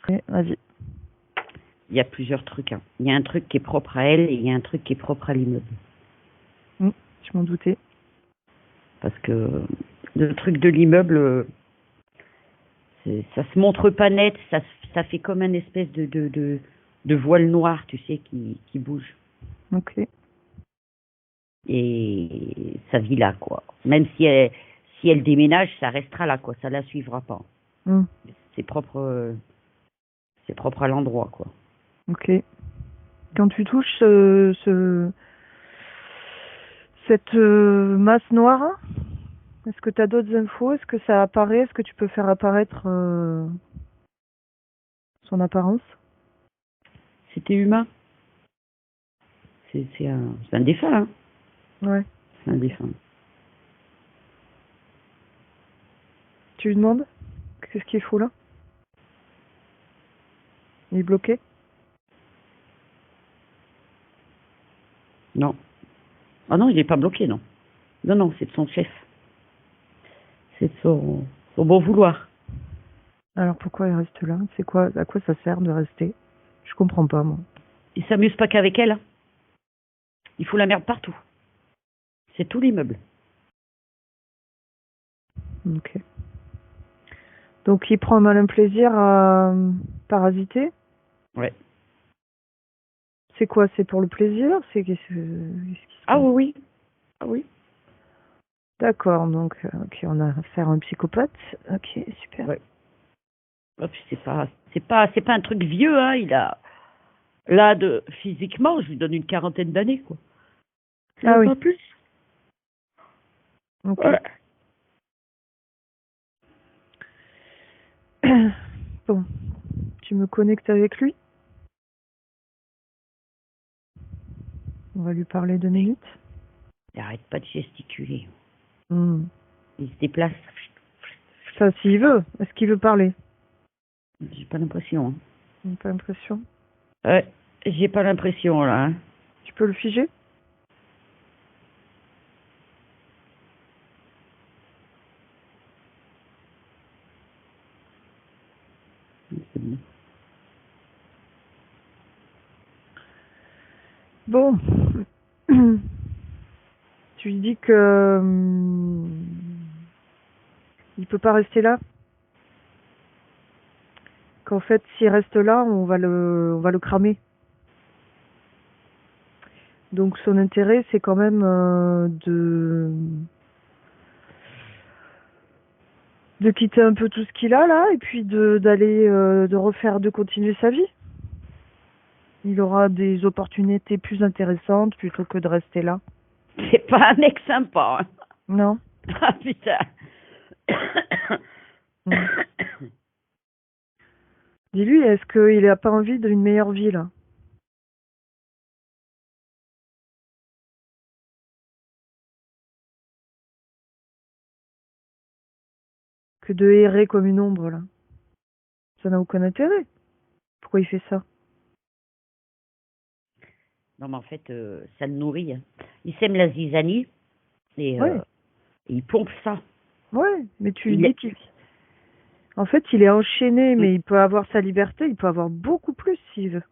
Ouais, vas-y. Il y a plusieurs trucs. Hein. Il y a un truc qui est propre à elle et il y a un truc qui est propre à l'immeuble. Je m'en doutais. Parce que le truc de l'immeuble, ça se montre pas net, ça fait comme un espèce de voile noir, tu sais, qui bouge. Ok. Et ça vit là, quoi. Même si elle déménage, ça restera là, quoi. Ça la suivra pas. C'est propre à l'endroit, quoi. Ok. Quand tu touches cette masse noire, est-ce que tu as d'autres infos? Est-ce que ça apparaît? Est-ce que tu peux faire apparaître son apparence? C'était humain. C'est un défunt, hein. Ouais. C'est un défunt. Tu lui demandes? Qu'est-ce qu'il faut là? Il est bloqué? Non. Ah non, il n'est pas bloqué, non. Non, non, c'est de son chef. C'est de son bon vouloir. Alors pourquoi il reste là? C'est quoi? À quoi ça sert de rester? Je comprends pas, moi. Il s'amuse pas qu'avec elle. Hein. Il fout la merde partout. C'est tout l'immeuble. Ok. Donc il prend un malin plaisir à parasiter? Ouais. C'est quoi? C'est pour le plaisir? Qu'est-ce qui se Ah passe? oui, oui. Ah oui. D'accord, donc ok, on a affaire à un psychopathe. Ok, super. Ouais. Oh, puis c'est pas un truc vieux, hein. Il a là physiquement, je lui donne une quarantaine d'années, quoi. Ah oui. Pas plus. Ok. Ouais. Bon, tu me connectes avec lui? On va lui parler 2 minutes. Il arrête pas de gesticuler. Hmm. Il se déplace. Ça, s'il veut. Est-ce qu'il veut parler? J'ai pas l'impression. Hein. J'ai pas l'impression. Ouais, j'ai pas l'impression là. Hein. Tu peux le figer? C'est bon. Bon. Tu lui dis que il peut pas rester là. Qu'en fait, s'il reste là, on va le cramer. Donc son intérêt, c'est quand même de quitter un peu tout ce qu'il a là et puis de continuer sa vie. Il aura des opportunités plus intéressantes plutôt que de rester là. C'est pas un mec sympa. Hein. Non. Ah putain. Dis-lui, est-ce qu'il a pas envie d'une meilleure vie là? Que de errer comme une ombre là. Ça n'a aucun intérêt. Pourquoi il fait ça? Non mais en fait, ça le nourrit. Hein. Il sème la zizanie et Ouais. il pompe ça. Ouais, mais tu lui dis qu'il... En fait, il est enchaîné, mais il peut avoir sa liberté, il peut avoir beaucoup plus s'il veut.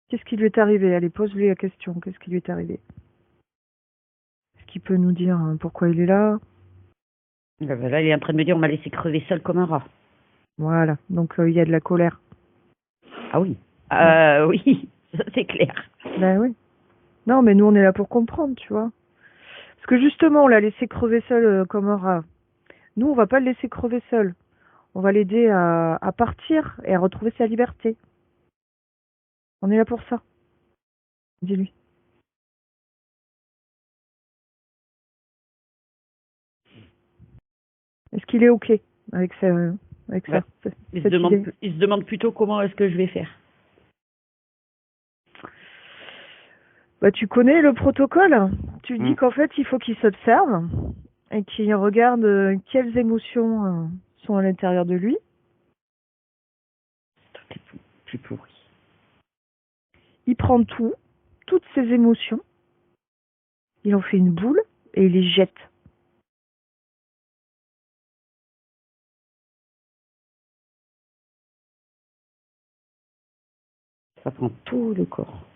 Qu'est-ce qui lui est arrivé? Allez, pose-lui la question. Qu'est-ce qui lui est arrivé? Est-ce qu'il peut nous dire pourquoi il est là? Là, il est en train de me dire on m'a laissé crever seul comme un rat. Voilà, donc il y a de la colère. Ah oui. Oui, ça c'est clair. Ben oui. Non, mais nous, on est là pour comprendre, tu vois. Parce que justement, on l'a laissé crever seul comme un rat. Nous, on va pas le laisser crever seul. On va l'aider à partir et à retrouver sa liberté. On est là pour ça. Dis-lui. Est-ce qu'il est OK avec ça, Ouais. cette Il idée? se demande plutôt comment est-ce que je vais faire. Bah, tu connais le protocole. Tu dis qu'en fait, il faut qu'il s'observe et qu'il regarde quelles émotions sont à l'intérieur de lui. Tout est plus pourri. Il prend toutes ses émotions, il en fait une boule et il les jette. Ça prend tout le corps.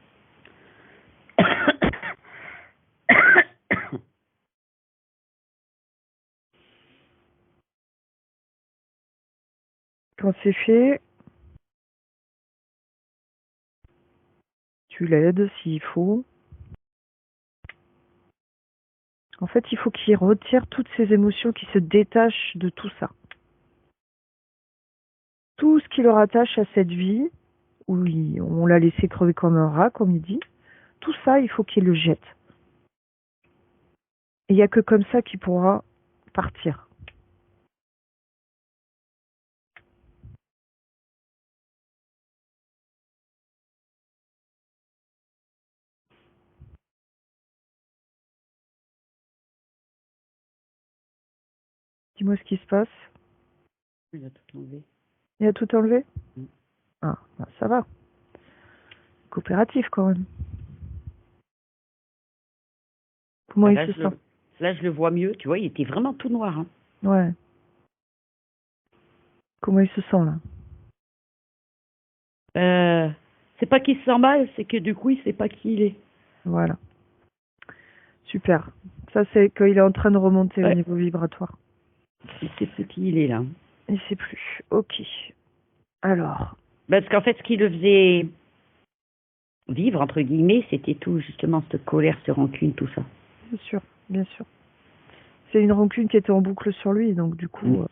Quand c'est fait, tu l'aides s'il faut. En fait, il faut qu'il retire toutes ces émotions qui se détachent de tout ça. Tout ce qui le rattache à cette vie, où on l'a laissé crever comme un rat, comme il dit, tout ça, il faut qu'il le jette. Et il n'y a que comme ça qu'il pourra partir. Dis-moi ce qui se passe. Il a tout enlevé. Il a tout enlevé? Mm. Ah, bah, ça va. Coopératif quand même. Comment il se sent? Là, je le vois mieux. Tu vois, il était vraiment tout noir. Hein. Ouais. Comment il se sent là? C'est pas qu'il se sent mal, c'est que du coup, il sait pas qui il est. Voilà. Super. Ça, c'est qu'il est en train de remonter au Ouais. niveau vibratoire. Il sait plus qui il est là. Il sait plus. Ok. Alors. Parce qu'en fait, ce qui le faisait vivre, entre guillemets, c'était tout, justement, cette colère, cette rancune, tout ça. Bien sûr, bien sûr. C'est une rancune qui était en boucle sur lui, donc du coup.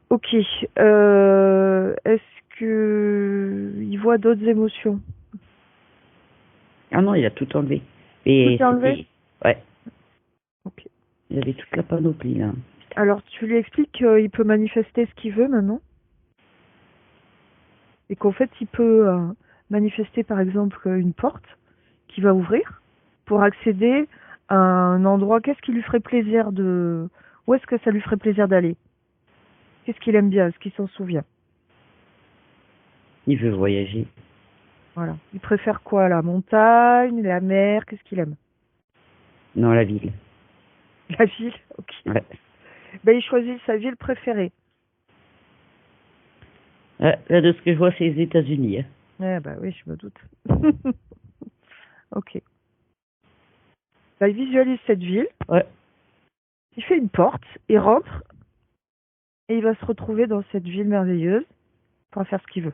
Ok. Est-ce que il voit d'autres émotions? Ah non, il a tout enlevé. Et tout est enlevé? Ouais. Ok. Il avait toute la panoplie, là. Alors, tu lui expliques qu'il peut manifester ce qu'il veut maintenant? Et qu'en fait, il peut manifester, par exemple, une porte qui va ouvrir pour accéder à un endroit. Qu'est-ce qui lui ferait plaisir de... Où est-ce que ça lui ferait plaisir d'aller? Qu'est-ce qu'il aime bien? Est-ce qu'il s'en souvient? Il veut voyager. Voilà. Il préfère quoi? La montagne, la mer? Qu'est-ce qu'il aime? Non, la ville. La ville? Ok. Ouais. Ben, il choisit sa ville préférée. Là, de ce que je vois, c'est les États-Unis. Hein. Eh ben oui, je me doute. Ok. Ben, il visualise cette ville. Ouais. Il fait une porte, il rentre et il va se retrouver dans cette ville merveilleuse pour faire ce qu'il veut.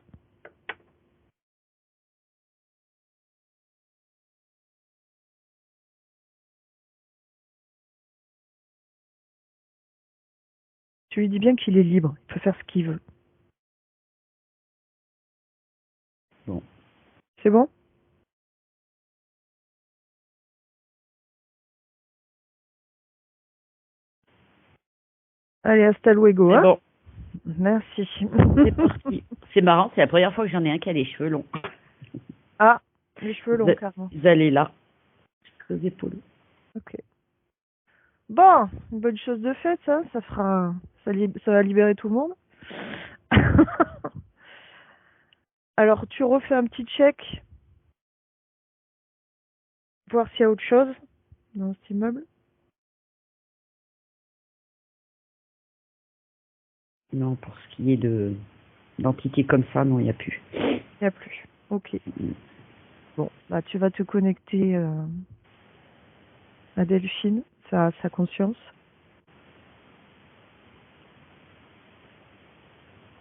Tu lui dis bien qu'il est libre, il peut faire ce qu'il veut. Bon. C'est bon? Allez, hasta luego, hein? Bon. Merci. C'est parti. C'est marrant, c'est la première fois que j'en ai un qui a les cheveux longs. Ah, les cheveux longs, carrément. Ils allaient là. Aux épaules. Ok. Bon, une bonne chose de faite, ça. Ça fera, ça va libérer tout le monde. Alors, tu refais un petit check, voir s'il y a autre chose dans cet immeuble. Non, pour ce qui est d'entités comme ça, non, il n'y a plus. Il n'y a plus. Ok. Bon, bah tu vas te connecter à Delphine, sa conscience.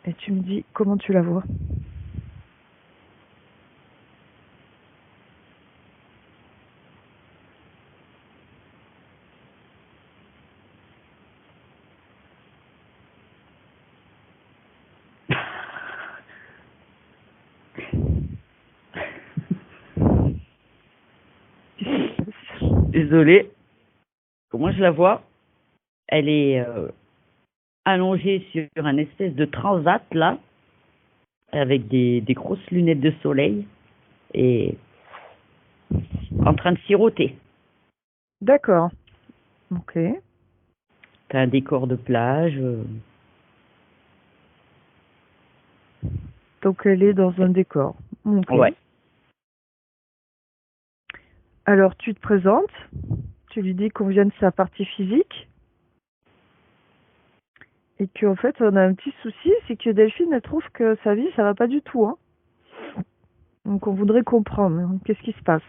Et tu me dis comment tu la vois. Désolée. Moi, je la vois. Elle est allongée sur un espèce de transat, là, avec des grosses lunettes de soleil et en train de siroter. D'accord. Ok. T'as un décor de plage. Donc elle est dans un décor. Ok. Ouais. Alors tu te présentes, tu lui dis qu'on vient de sa partie physique et qu'en fait on a un petit souci, c'est que Delphine elle trouve que sa vie ça va pas du tout. Hein. Donc on voudrait comprendre, hein, qu'est-ce qui se passe.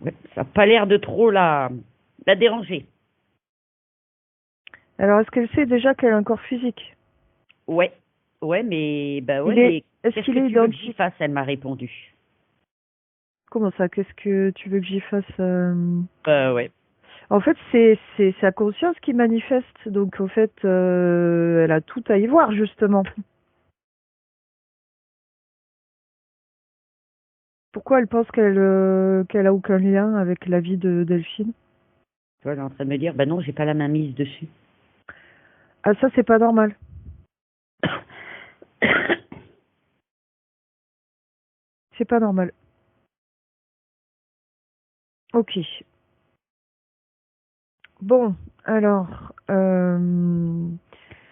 Ouais, ça n'a pas l'air de trop la déranger. Alors est-ce qu'elle sait déjà qu'elle a un corps physique? Ouais, ouais, mais bah ouais, Il est, mais est-ce qu'est-ce qu'il que est tu veux que j'y identique? fasse? Elle m'a répondu. Comment ça? Qu'est-ce que tu veux que j'y fasse? Ouais. En fait, c'est sa conscience qui manifeste. Donc, au fait, elle a tout à y voir, justement. Pourquoi elle pense qu'elle a aucun lien avec la vie de Delphine? Tu vois, elle est en train de me dire, bah non, j'ai pas la main mise dessus. Ah, ça, c'est pas normal. C'est pas normal. Ok. Bon, alors,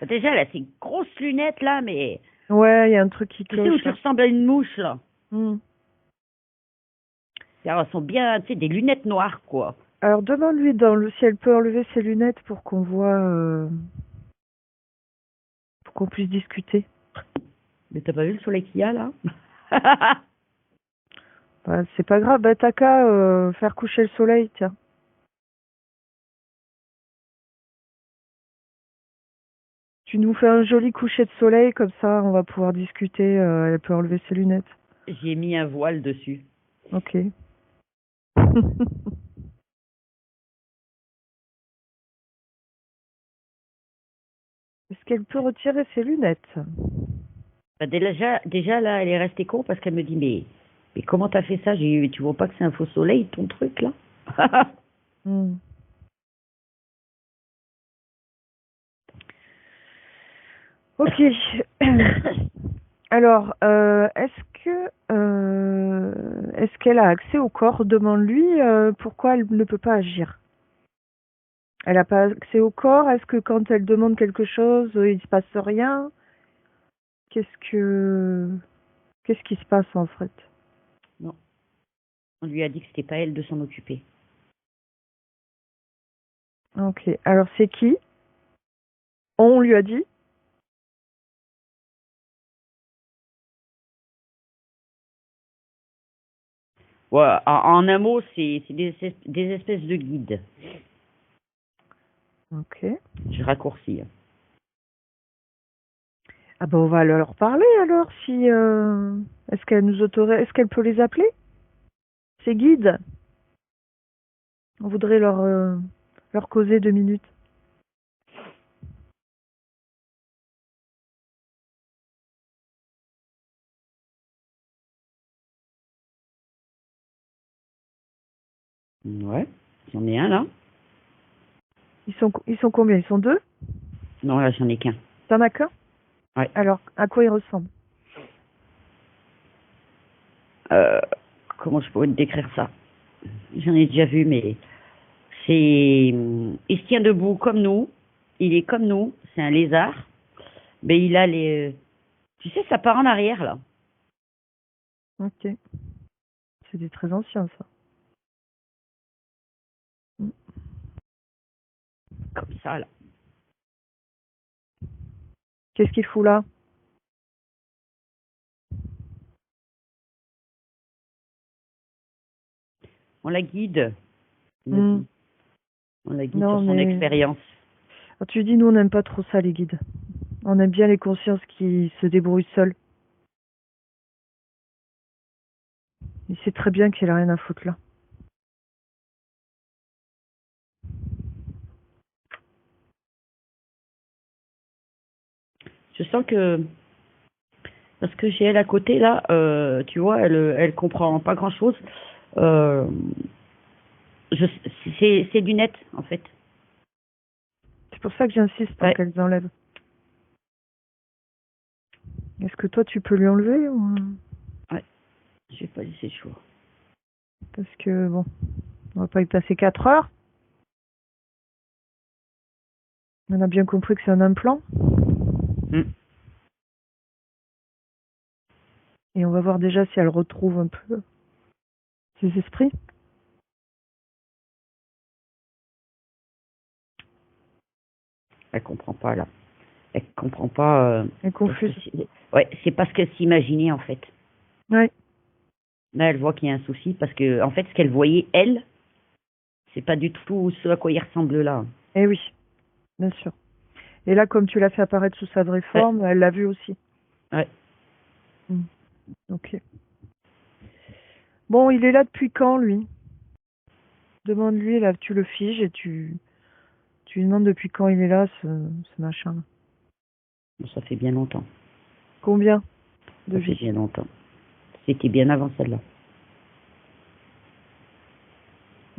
Déjà, elle a ces grosses lunettes là, mais ouais, il y a un truc qui tu sais où cloche tu là. ressembles à une mouche là. Hmm. Elles sont bien, tu sais, des lunettes noires quoi. Alors, demande-lui si elle peut enlever ses lunettes pour qu'on voit, pour qu'on puisse discuter. Mais t'as pas vu le soleil qu'il y a là? Bah, c'est pas grave, bah, t'as qu'à faire coucher le soleil, tiens. Tu nous fais un joli coucher de soleil, comme ça on va pouvoir discuter, elle peut enlever ses lunettes. J'ai mis un voile dessus. Ok. Est-ce qu'elle peut retirer ses lunettes? Bah, déjà là, elle est restée con parce qu'elle me dit, mais comment t'as fait ça? J'ai dit, tu vois pas que c'est un faux soleil ton truc là? Hmm. Ok. Alors, est-ce qu'elle a accès au corps? Demande-lui pourquoi elle ne peut pas agir. Elle n'a pas accès au corps? Est-ce que quand elle demande quelque chose, il ne se passe rien? Qu'est-ce que qu'est-ce qui se passe en fait? Non, on lui a dit que c'était pas elle de s'en occuper. Ok. Alors c'est qui? On lui a dit? Ouais, en un mot, c'est des espèces de guides. Ok. Je raccourcis, hein. Ah ben on va leur parler alors si est-ce qu'elle nous autorise, est-ce qu'elle peut les appeler? Ces guides? On voudrait leur causer 2 minutes. Ouais, j'en ai un là. Ils sont combien? Ils sont deux? Non, là, j'en ai qu'un. T'en as qu'un? Ouais. Alors, à quoi ils ressemblent? Euh, comment je pourrais te décrire ça? J'en ai déjà vu, mais c'est. Il se tient debout comme nous. Il est comme nous. C'est un lézard. Mais il a les. Tu sais, ça part en arrière, là. Ok. C'est des très anciens, ça. Mm. Comme ça, là. Qu'est-ce qu'il fout là? On la guide, il me Mm. dit. On la guide Non, sur son mais expérience. ah, tu dis, nous, on n'aime pas trop ça, les guides. On aime bien les consciences qui se débrouillent seules. Il sait très bien qu'il a rien à foutre là. Je sens que. Parce que j'ai elle à côté, là, tu vois, elle comprend pas grand-chose. Euh, c'est lunettes, en fait. C'est pour ça que j'insiste pour Ouais. qu'elles enlèvent. Est-ce que toi, tu peux lui enlever ou... Ouais. J'ai pas laissé le choix. Parce que, bon, on va pas y passer 4 heures. On a bien compris que c'est un implant. Mm. Et on va voir déjà si elle retrouve un peu ses esprits. Elle comprend pas, là. Elle comprend pas. Elle est confuse. Ouais, c'est pas ce qu'elle s'imaginait, en fait. Ouais. Là, elle voit qu'il y a un souci parce que, en fait, ce qu'elle voyait, elle, c'est pas du tout ce à quoi il ressemble là. Eh oui, bien sûr. Et là, comme tu l'as fait apparaître sous sa vraie forme, elle l'a vu aussi. Ouais. Ok. Bon, il est là depuis quand, lui? Demande-lui, là, tu le figes et tu lui demandes depuis quand il est là, ce machin. Bon, ça fait bien longtemps. Combien de Ça fait vie? bien longtemps. C'était bien avant celle-là.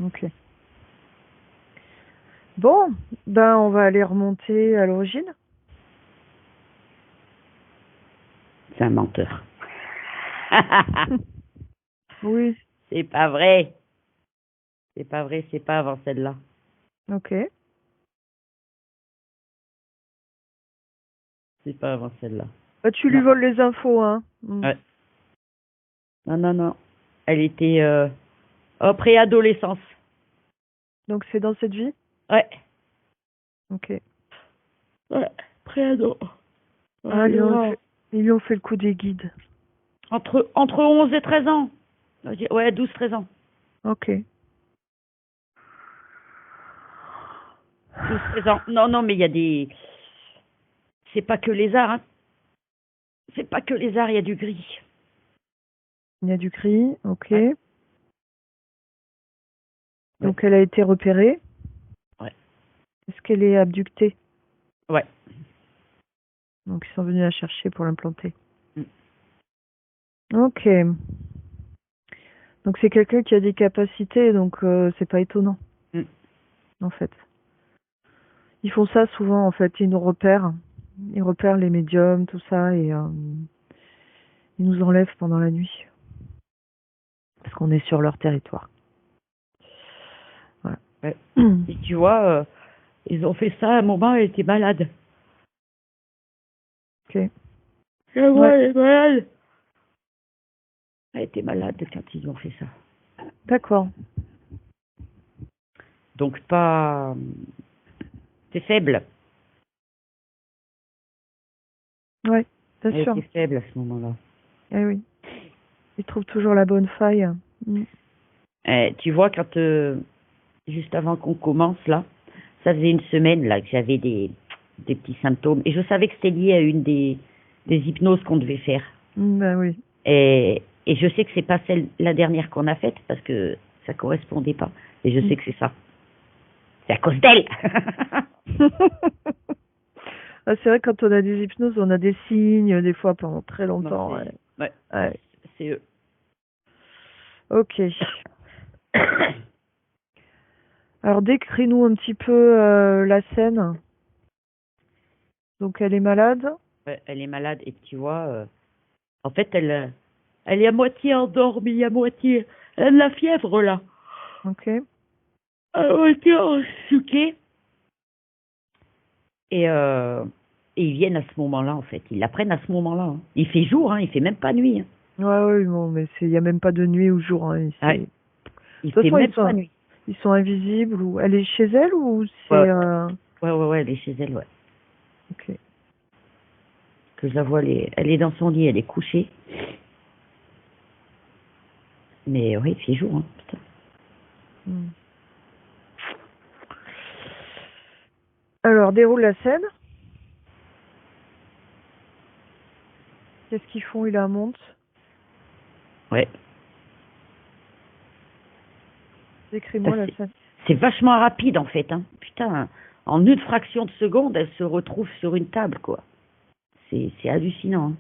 Ok. Bon, ben on va aller remonter à l'origine. C'est un menteur. Oui, C'est pas vrai. C'est pas vrai, c'est pas avant celle-là. ok. C'est pas avant celle-là. Bah, tu lui Non. voles les infos, hein. Ouais. Non, non, non. Elle était préadolescence. Donc c'est dans cette vie? Ouais. Ok. Ouais. Préado. Ah, ils lui ont fait le coup des guides. Entre 11 et 13 ans. Ouais, 12-13 ans. Ok. 12-13 ans. Non, non, mais il y a des... C'est pas que les arts, hein. C'est pas que les arts, il y a du gris. Il y a du gris, ok. Ouais. Donc elle a été repérée. Ouais. Est-ce qu'elle est abductée? Ouais. Donc ils sont venus la chercher pour l'implanter. Mm. Ok. Donc c'est quelqu'un qui a des capacités, donc c'est pas étonnant, Mm. en fait. Ils font ça souvent, en fait. Ils nous repèrent. Ils repèrent les médiums, tout ça, et ils nous enlèvent pendant la nuit. Parce qu'on est sur leur territoire. Voilà. Ouais. Et tu vois, ils ont fait ça à un moment, elle était malade. Ok. Ouais, Ouais. elle est malade. Elle était malade quand ils ont fait ça. D'accord. Donc pas... C'est faible. Ouais, bien Elle sûr. était faible à ce moment-là. Eh oui. Ils trouvent toujours la bonne faille. Tu vois, quand juste avant qu'on commence là, ça faisait une semaine là que j'avais des petits symptômes et je savais que c'était lié à une des hypnoses qu'on devait faire. Ben oui. Et je sais que c'est pas la dernière qu'on a faite parce que ça correspondait pas. Et je sais que c'est ça. C'est à cause d'elle. Ah, c'est vrai, quand on a des hypnoses, on a des signes, des fois, pendant très Non, longtemps. Ouais. ouais, Ouais. c'est eux. Ok. Alors, décris-nous un petit peu la scène. Donc, elle est malade. Ouais, elle est malade et tu vois, en fait, elle est à moitié endormie, à moitié. Elle a de la fièvre là. Ok. À moitié ensuquée. Et ils viennent à ce moment-là, en fait. Ils la prennent à ce moment-là. Hein. Il fait jour, hein, il fait même pas nuit. Hein. Ouais, ouais, bon, mais il n'y a même pas de nuit ou jour. Hein, Ouais. de Il toute fait façon, même pas nuit. ils sont invisibles. Ou... Elle est chez elle ou c'est... Ouais, ouais, elle est chez elle, ouais. Ok. Que je la vois, elle est dans son lit, elle est couchée. Mais oui, il fait jour, hein, putain. Alors, déroule la scène. Qu'est-ce qu'ils font? Il la monte. Ouais. Décris-moi la C'est scène. c'est vachement rapide, en fait. Hein. Putain, en une fraction de seconde, elle se retrouve sur une table, quoi. C'est hallucinant. Hein.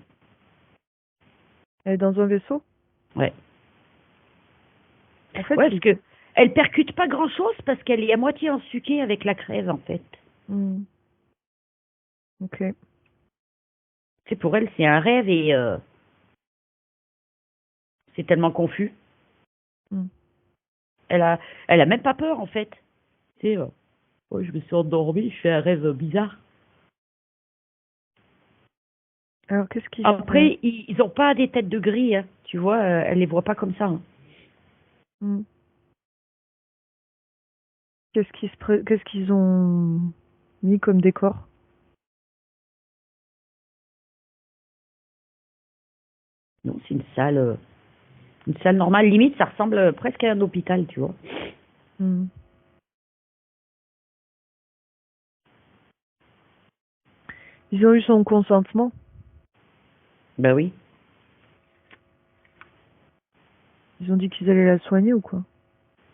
Elle est dans un vaisseau? Ouais. En fait, Ouais, parce que elle percute pas grand-chose parce qu'elle est à moitié ensuquée avec la crève, en fait. Ok. C'est pour elle, c'est un rêve et c'est tellement confus. Elle a même pas peur, en fait. Tu sais, ouais, je me suis endormie, je fais un rêve bizarre. Alors, qu'est-ce qu'ils font? Après, ils ont pas des têtes de gris, hein. Tu vois, elle les voit pas comme ça. Hein. Qu'est-ce qu'ils ont mis comme décor? Non, c'est une salle normale. Limite, ça ressemble presque à un hôpital, tu vois. Hmm. Ils ont eu son consentement? Ben oui. Ils ont dit qu'ils allaient la soigner ou quoi?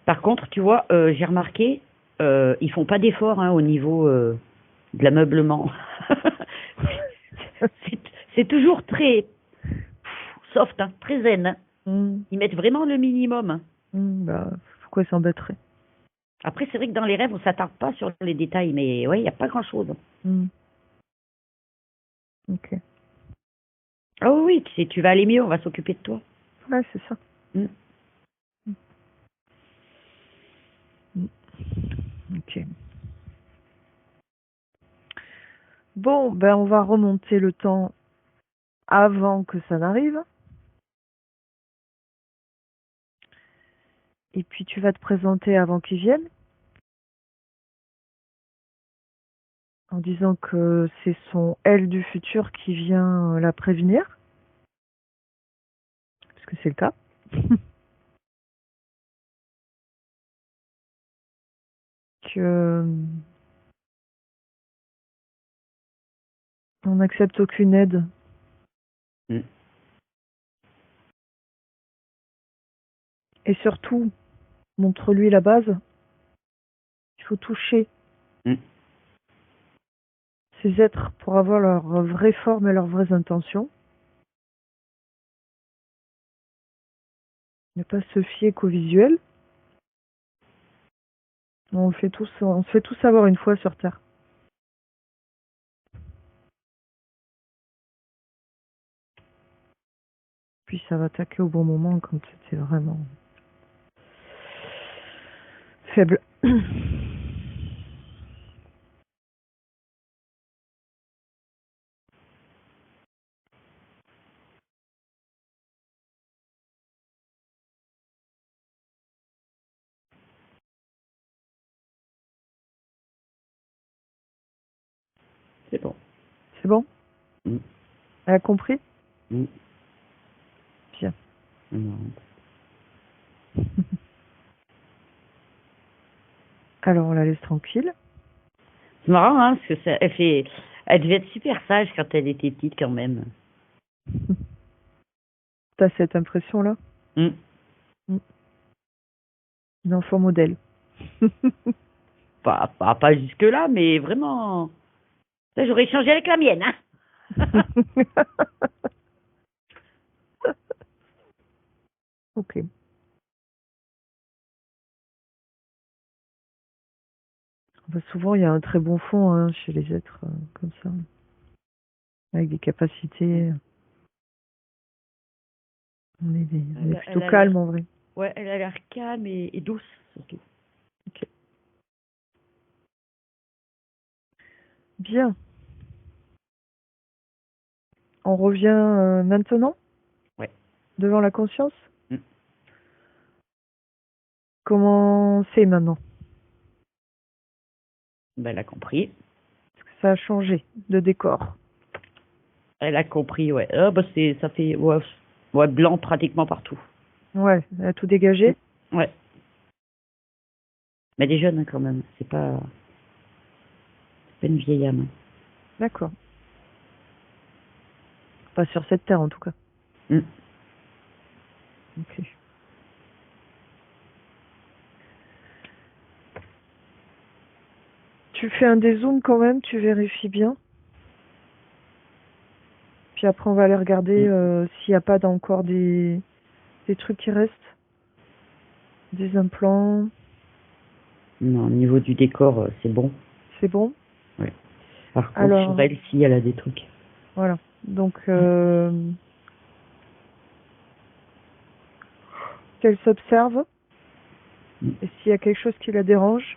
Par contre, tu vois, j'ai remarqué, ils font pas d'efforts hein, au niveau de l'ameublement. c'est c'est toujours très soft, hein, très zen. Hein. Hmm. Ils mettent vraiment le minimum. Hein. Bah, pourquoi ils s'embêteraient? Après, c'est vrai que dans les rêves, on s'attarde pas sur les détails, mais ouais, il n'y a pas grand-chose. Hmm. Ok. Ah oui, oui, tu vas aller mieux, on va s'occuper de toi. Ouais, c'est ça. Mm. Hmm. Ok. Bon, ben on va remonter le temps avant que ça n'arrive. Et puis tu vas te présenter avant qu'ils viennent, en disant que c'est son elle du futur qui vient la prévenir, parce que c'est le cas. Que on n'accepte aucune aide. Mm. Et surtout, montre-lui la base. Il faut toucher Mm. ces êtres pour avoir leur vraie forme et leurs vraies intentions. Ne pas se fier qu'au visuel. On se fait tous avoir une fois sur Terre. Puis ça va attaquer au bon moment quand c'était vraiment faible. C'est bon. C'est bon? Mm. Elle a compris? Mm. Bien. Non. Alors on la laisse tranquille. C'est marrant, hein, parce que elle devait être super sage quand elle était petite, quand même. T'as cette impression-là? Mm. Mm. Une enfant modèle. Pas jusque-là, mais vraiment. Ça, j'aurais échangé avec la mienne, hein. Ok. Bah, souvent, il y a un très bon fond hein, chez les êtres comme ça, avec des capacités. On est plutôt Elle a l'air, calme en vrai. ouais, elle a l'air calme et douce, surtout. Ok. Bien. On revient maintenant Ouais. devant la conscience. Mm. Comment c'est maintenant? Ben, elle a compris. Parce que ça a changé de décor. Elle a compris, ouais. Ah, bah, ça fait, ouais, ouais, blanc pratiquement partout. Ouais, elle a tout Mm. dégagé. Ouais. Mais elle est jeune, hein, quand même. C'est pas une vieille âme. D'accord. Pas sur cette terre en tout cas. Mm. Ok. Tu fais un dézoom quand même, tu vérifies bien. Puis après, on va aller regarder Mm. s'il n'y a pas encore des trucs qui restent. Des implants. Non, au niveau du décor, c'est bon. C'est bon? Ouais. Par contre, sur Alors, elle, si, elle a des trucs. voilà. Donc, qu'elle s'observe. Mm. Et s'il y a quelque chose qui la dérange,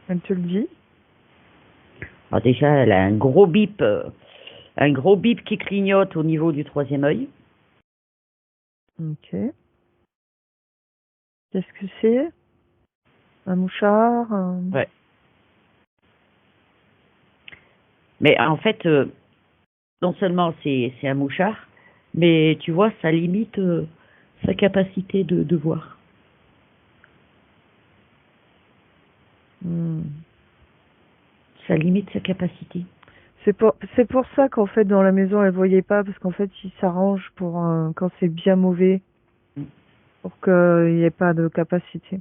elle te le dit. Alors déjà, elle a un gros bip qui clignote au niveau du troisième œil. Ok. Qu'est-ce que c'est? Un mouchard? Ouais. Mais en fait, non seulement c'est un mouchard, mais tu vois, ça limite sa capacité de voir. Hmm. Ça limite sa capacité. C'est pour ça qu'en fait, dans la maison, elle voyait pas, parce qu'en fait, ils s'arrangent pour quand c'est bien mauvais, Mm. pour qu'il n'y ait pas de capacité.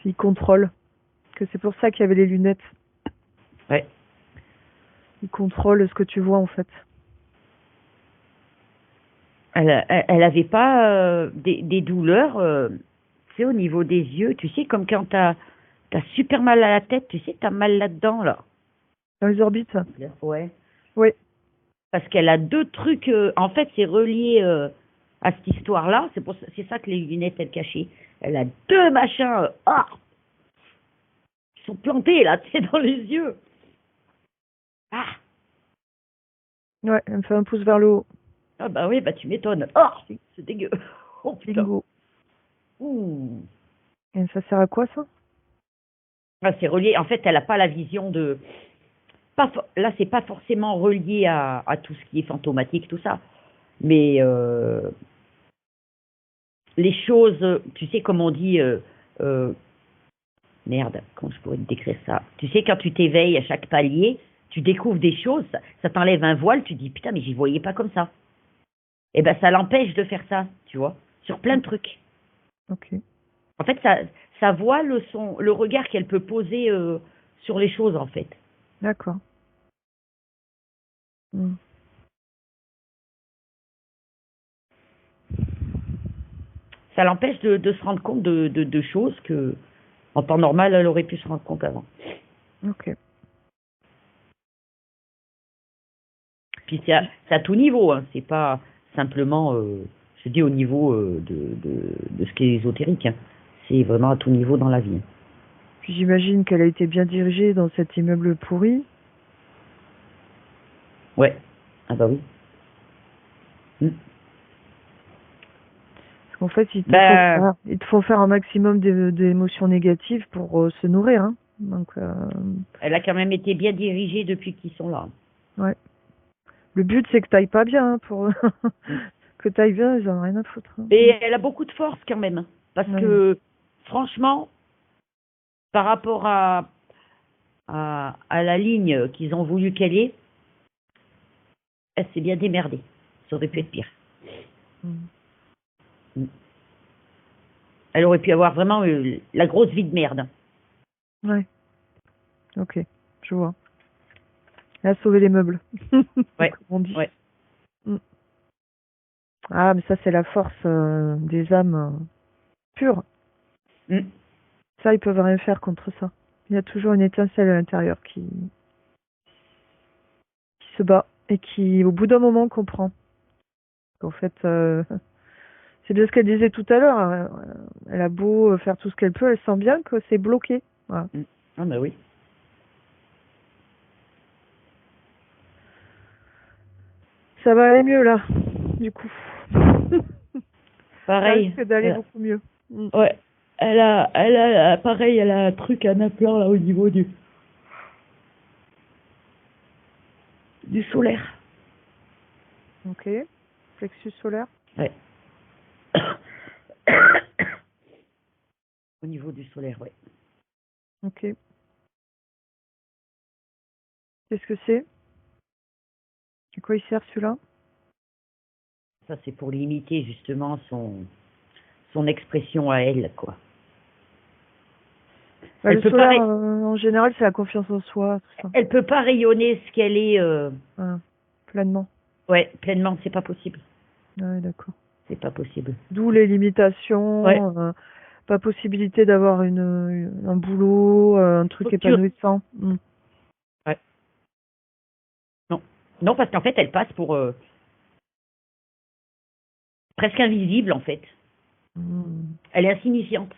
Ils contrôlent. Que c'est pour ça qu'il y avait les lunettes. Ouais. Ils contrôlent ce que tu vois, en fait. Elle avait pas des douleurs, tu sais, au niveau des yeux. Tu sais, comme quand t'as super mal à la tête, tu sais, t'as mal là-dedans, là. Dans les orbites. Ouais. Oui. Parce qu'elle a deux trucs. En fait, c'est relié à cette histoire-là. C'est ça que les lunettes, elles cachaient. Elle a deux machins. Ils sont plantés, là, tu sais, dans les yeux. Ah! Ouais, elle me fait un pouce vers le haut. Ah, bah oui, bah tu m'étonnes. Oh! C'est dégueu. Oh, putain. Bingo. Ouh. Et ça sert à quoi, ça? Ah, c'est relié. En fait, elle n'a pas la vision de. Là, c'est pas forcément relié à tout ce qui est fantomatique, tout ça. Mais les choses, tu sais, comme on dit, euh, merde, comment je pourrais te décrire ça? Tu sais, quand tu t'éveilles à chaque palier, tu découvres des choses, ça t'enlève un voile, tu dis putain, mais j'y voyais pas comme ça. Et ben, ça l'empêche de faire ça, tu vois, sur plein de trucs. Ok. En fait, ça voit le regard qu'elle peut poser sur les choses, en fait. D'accord. Hmm. Ça l'empêche de se rendre compte de choses que, en temps normal, elle aurait pu se rendre compte avant. Ok. Puis c'est à tout niveau, hein. C'est pas simplement, je dis au niveau de ce qui est ésotérique, hein. C'est vraiment à tout niveau dans la vie. Puis j'imagine qu'elle a été bien dirigée dans cet immeuble pourri. Ouais. Ah bah oui. Mm. Parce qu'en fait, Ben, ils te font faire un maximum d'émotions négatives pour se nourrir, hein. Donc, elle a quand même été bien dirigée depuis qu'ils sont là. ouais. Le but, c'est que t'ailles pas bien, hein, pour Mm. que t'ailles bien, ils en ont rien à foutre, hein. Et elle a beaucoup de force quand même. Parce Ouais. que, franchement, par rapport à la ligne qu'ils ont voulu qu'elle ait, elle s'est bien démerdée. Ça aurait pu être pire. Mm. Mm. Elle aurait pu avoir vraiment la grosse vie de merde. Ouais. Ok. Je vois. Elle a sauvé les meubles. Ouais, Comme on dit. ouais. Mm. Ah, mais ça, c'est la force des âmes pures. Mm. Ça, ils peuvent rien faire contre ça. Il y a toujours une étincelle à l'intérieur qui se bat et qui, au bout d'un moment, comprend. En fait, c'est bien ce qu'elle disait tout à l'heure. Elle a beau faire tout ce qu'elle peut, elle sent bien que c'est bloqué. Voilà. Mm. Ah bah oui. Ça va aller mieux là, du coup. Ça Pareil. risque d'aller beaucoup mieux. Mm. Ouais. Pareil, elle a un truc, un implant là au niveau du solaire. Ok. Plexus solaire. Ouais. Au niveau du solaire, ouais. Ok. Qu'est-ce que c'est? À quoi il sert celui-là? Ça, c'est pour limiter justement son expression à elle, quoi. Bah, Elle le peut pas, solaire, en général, c'est la confiance en soi, tout ça. elle peut pas rayonner ce qu'elle est, Voilà. Pleinement. ouais, pleinement. C'est pas possible. Ouais, d'accord. C'est pas possible. D'où les Ouais. limitations, pas possibilité d'avoir un boulot, un truc Structure. épanouissant. Mm. Ouais. Non. Non, parce qu'en fait, elle passe pour presque invisible, en fait. Mm. Elle est insignifiante.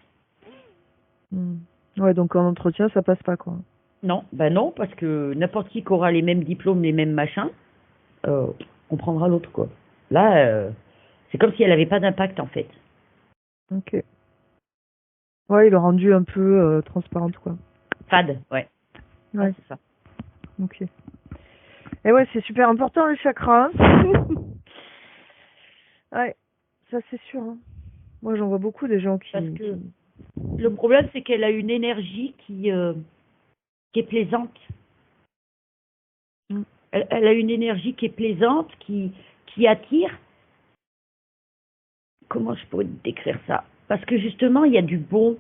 Mm. Ouais, donc en entretien, ça passe pas, quoi. Non, ben non, parce que n'importe qui aura les mêmes diplômes, les mêmes machins, euh, on prendra l'autre, quoi. Là, c'est comme si elle n'avait pas d'impact, en fait. Ok. Ouais, il l'a rendu un peu transparente, quoi. Fade, ouais. Ouais, Ouais. c'est ça. Ok. Et ouais, c'est super important les chakras. Hein. Ouais, ça c'est sûr. Hein. Moi, j'en vois beaucoup des gens Parce qui... que le problème, c'est qu'elle a une énergie qui est plaisante. Mm. Elle a une énergie qui est plaisante, qui attire. Comment je pourrais décrire ça? Parce que justement, il y a du bon,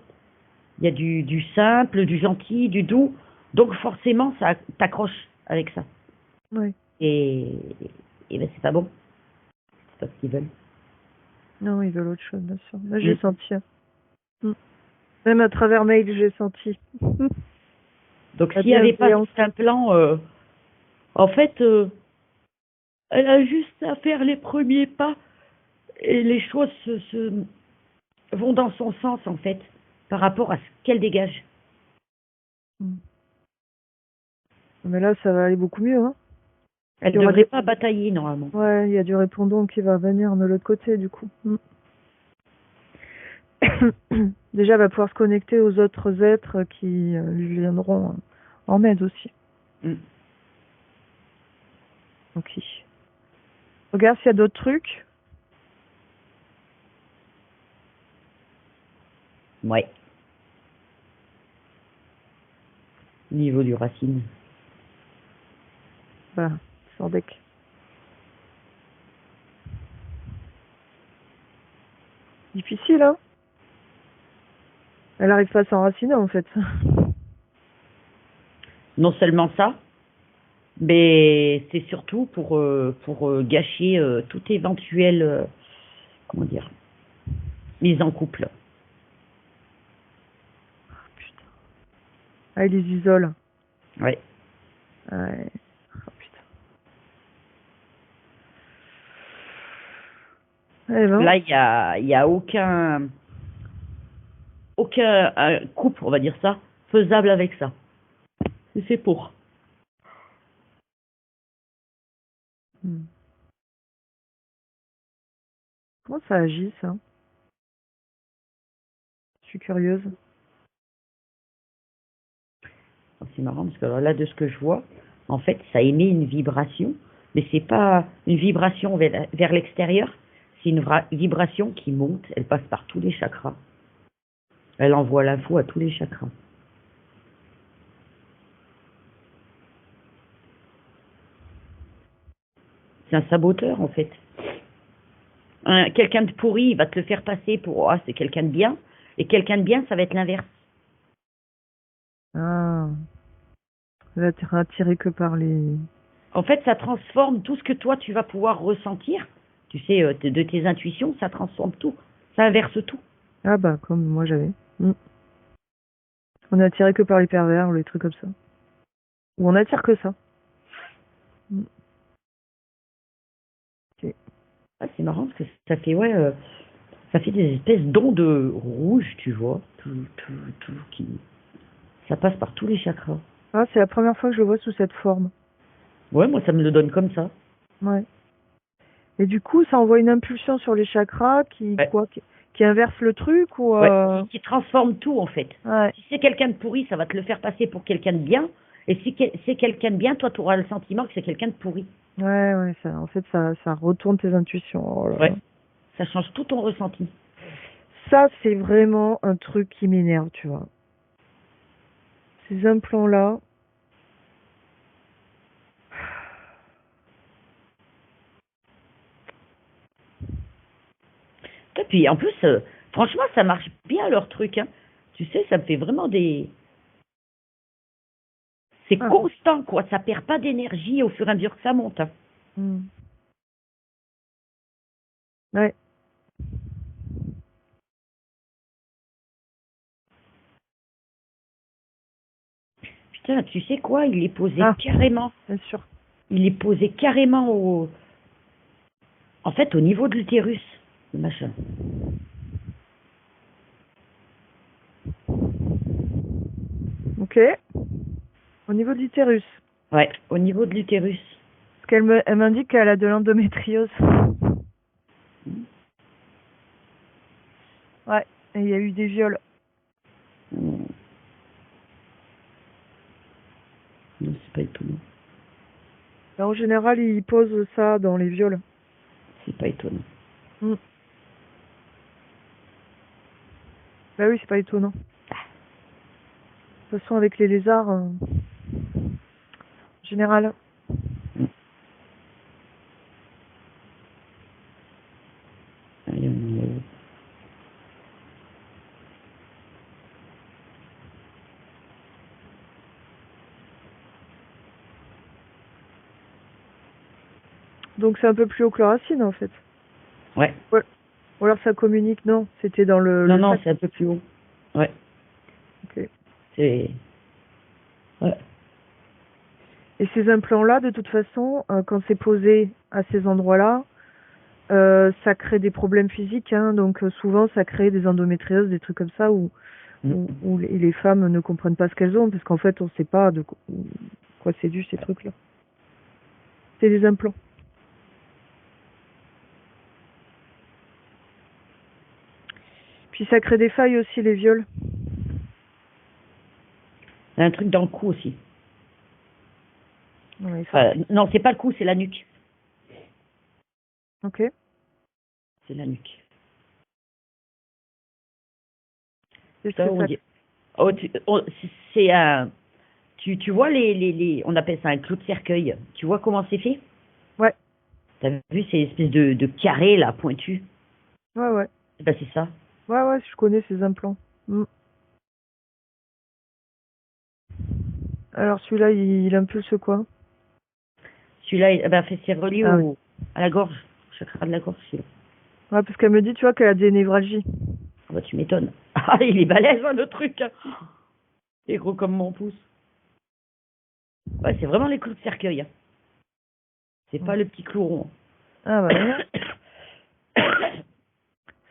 il y a du simple, du gentil, du doux. Donc forcément, ça t'accroche avec ça. Ouais. Et, et ben, c'est pas bon. C'est pas ce qu'ils veulent. Non, ils veulent autre chose, bien sûr. Là, j'ai Mm. senti. Hein. Mm. Même à travers mail, j'ai senti. Donc La s'il n'y avait pas bienveillance. cet implant, en fait, elle a juste à faire les premiers pas et les choses vont dans son sens, en fait, par rapport à ce qu'elle dégage. Mm. Mais là, ça va aller beaucoup mieux. Hein. Elle Il y ne aura devrait des... pas batailler, normalement. Ouais, il y a du répondant qui va venir de l'autre côté, du coup. Mm. Déjà, elle va pouvoir se connecter aux autres êtres qui lui viendront en aide aussi. Mm. Ok. Regarde s'il y a d'autres trucs. Ouais. Au niveau du racine. Bah, sans deck. Difficile, hein. Elle arrive pas à s'enraciner, en fait. Non seulement ça, mais c'est surtout pour gâcher toute éventuelle, comment dire, mise en couple. Putain. Ah, elle les isole. Ouais. Ouais. Oh, putain. Eh ben. Là, il y a aucun couple, on va dire ça, faisable avec ça. C'est fait pour. Hmm. Comment ça agit, ça? Je suis curieuse. C'est marrant parce que alors là, de ce que je vois, en fait, ça émet une vibration, mais c'est pas une vibration vers l'extérieur, c'est une vibration qui monte, elle passe par tous les chakras. Elle envoie l'info à tous les chakras. C'est un saboteur, en fait. Quelqu'un de pourri, il va te le faire passer pour ah, c'est quelqu'un de bien, et quelqu'un de bien, ça va être l'inverse. Ah. Elle va être attirée que par les... En fait, ça transforme tout ce que toi, tu vas pouvoir ressentir, tu sais, de tes intuitions, ça transforme tout, ça inverse tout. Ah bah, comme moi j'avais. Hmm. On est attiré que par les pervers ou les trucs comme ça. Ou on attire que ça. Hmm. Ok. Ah, c'est marrant parce que ça fait, ouais, ça fait des espèces d'ondes rouges, tu vois, tout qui, ça passe par tous les chakras. Ah, c'est la première fois que je le vois sous cette forme. Ouais, moi, ça me le donne comme ça. Ouais. Et du coup, ça envoie une impulsion sur les chakras qui, Ouais, quoi, qui inverse le truc ou... ouais, qui transforme tout, en fait. Ouais. Si c'est quelqu'un de pourri, ça va te le faire passer pour quelqu'un de bien. Et si c'est quelqu'un de bien, toi, tu auras le sentiment que c'est quelqu'un de pourri. Ouais, ouais, ça, en fait, ça retourne tes intuitions. Oh là là. Ouais, ça change tout ton ressenti. Ça, c'est vraiment un truc qui m'énerve, tu vois. Ces implants-là, Et puis, en plus, franchement, ça marche bien, leur truc, hein. Tu sais, ça me fait vraiment des... C'est ah, constant, quoi. Ça perd pas d'énergie au fur et à mesure que ça monte, hein. hmm. Ouais. Putain, tu sais quoi? Il est posé Ah, carrément. bien sûr. Il est posé carrément au... En fait, au niveau de l'utérus, le machin. Ok. Au niveau de l'utérus. Ouais, au niveau de l'utérus. Parce elle m'indique qu'elle a de l'endométriose. Ouais. Et il y a eu des viols. Non, c'est pas étonnant. Là, en général, ils posent ça dans les viols. C'est pas étonnant. Mm. Bah oui, c'est pas étonnant. De toute façon, avec les lézards, en général. Mm. Allez, on est où? Donc c'est un peu plus haut que le racine, en fait. Ouais. Ouais. Ou alors ça communique, non, c'était dans Non, le non, sac. c'est un peu plus haut. Ouais. Ok. C'est. Ouais. Et ces implants-là, de toute façon, quand c'est posé à ces endroits-là, ça crée des problèmes physiques, hein, donc souvent ça crée des endométrioses, des trucs comme ça, Mm. où les femmes ne comprennent pas ce qu'elles ont, parce qu'en fait on ne sait pas de quoi c'est dû ces trucs-là. C'est des implants. Puis ça crée des failles aussi, les viols. Il y a un truc dans le cou aussi. Ouais, ça. Non, c'est pas le cou, c'est la nuque. Ok. C'est la nuque. Qu'est-ce Ça, que on ça... dit. Oh, c'est un. Tu vois on appelle ça un clou de cercueil. Tu vois comment c'est fait? Ouais, T'as vu ces espèces de carrés là, pointus? ouais, ouais. Ben, c'est ça. Ouais, ouais, je connais ces implants. Mm. Alors celui-là, il impulse quoi? Celui-là, ben, c'est relié Ah oui. à la gorge, au chakra de la gorge, celui-là. Ouais, parce qu'elle me dit, tu vois, qu'elle a des névralgies. Ah bah, tu m'étonnes. Ah, il est balèze, hein, le truc. Il est gros comme mon pouce. Ouais, c'est vraiment les clous de cercueil, hein. C'est pas le petit clou rond. Ah bah non.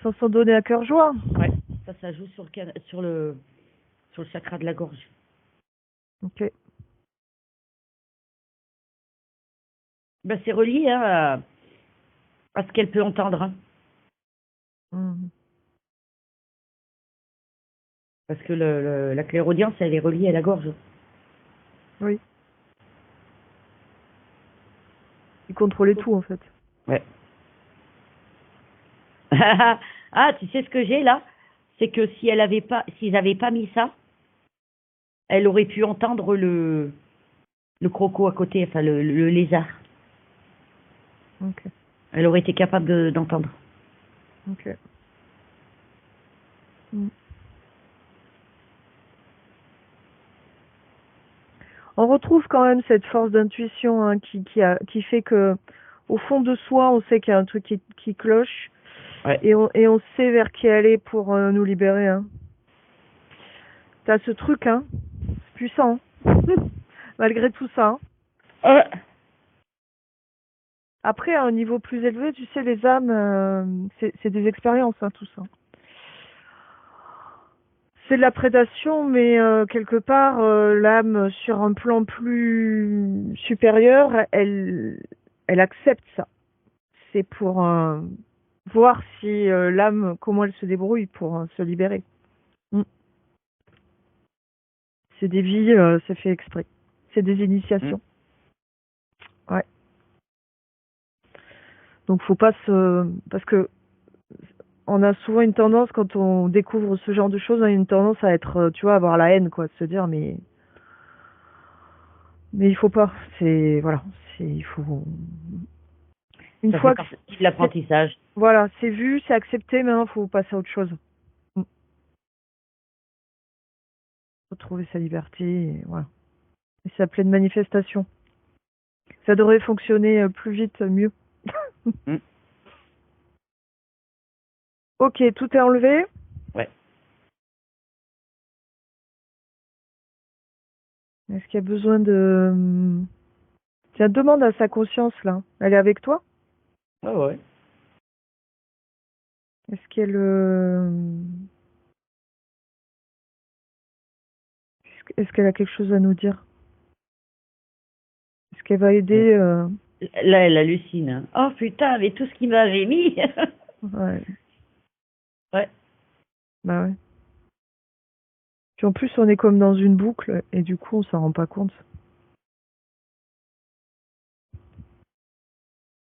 Sans s'en donner à cœur joie. Ouais, ça joue sur le chakra de la gorge. Ok. Ben, c'est relié hein, à ce qu'elle peut entendre. Hein. Mhm. Parce que la clairaudience, elle est reliée à la gorge. Oui. Il contrôlait tout, en fait. Ouais. Ah, tu sais ce que j'ai là? C'est que si s'ils n'avaient pas mis ça, elle aurait pu entendre le croco à côté, enfin le lézard. Ok. Elle aurait été capable d'entendre. Ok. Mm. On retrouve quand même cette force d'intuition hein, qui fait que, au fond de soi, on sait qu'il y a un truc qui cloche Ouais. et on sait vers qui aller pour nous libérer. Hein. T'as ce truc, hein, c'est puissant, hein. Malgré tout ça. Hein. Après, à un niveau plus élevé, tu sais, les âmes, c'est des expériences, hein, tout ça. C'est de la prédation, mais quelque part, l'âme, sur un plan plus supérieur, elle accepte ça. C'est pour voir si l'âme, comment elle se débrouille pour se libérer. Mm. C'est des vies, c'est fait exprès. C'est des initiations. Ouais. Donc faut pas se... Parce que on a souvent une tendance, quand on découvre ce genre de choses, on a une tendance à être, tu vois, avoir la haine, quoi, de se dire, mais il faut pas. C'est, voilà, il faut... Une Ça fait fois que partie de l'apprentissage. voilà, c'est vu, c'est accepté, maintenant faut passer à autre chose. Mm. Retrouver sa liberté, et voilà. Et c'est la pleine manifestation. Ça devrait fonctionner plus vite, mieux. Mm. Ok, tout est enlevé. Ouais. Est-ce qu'il y a besoin de... Tiens, demande à sa conscience, là. Elle est avec toi? Ouais, ouais. Est-ce qu'elle... Est-ce qu'elle a quelque chose à nous dire? Est-ce qu'elle va aider Là, elle hallucine. Hein. Oh putain, mais tout ce qu'il m'avait mis. Ouais, Ouais. bah ouais. Puis en plus, on est comme dans une boucle, et du coup, on s'en rend pas compte.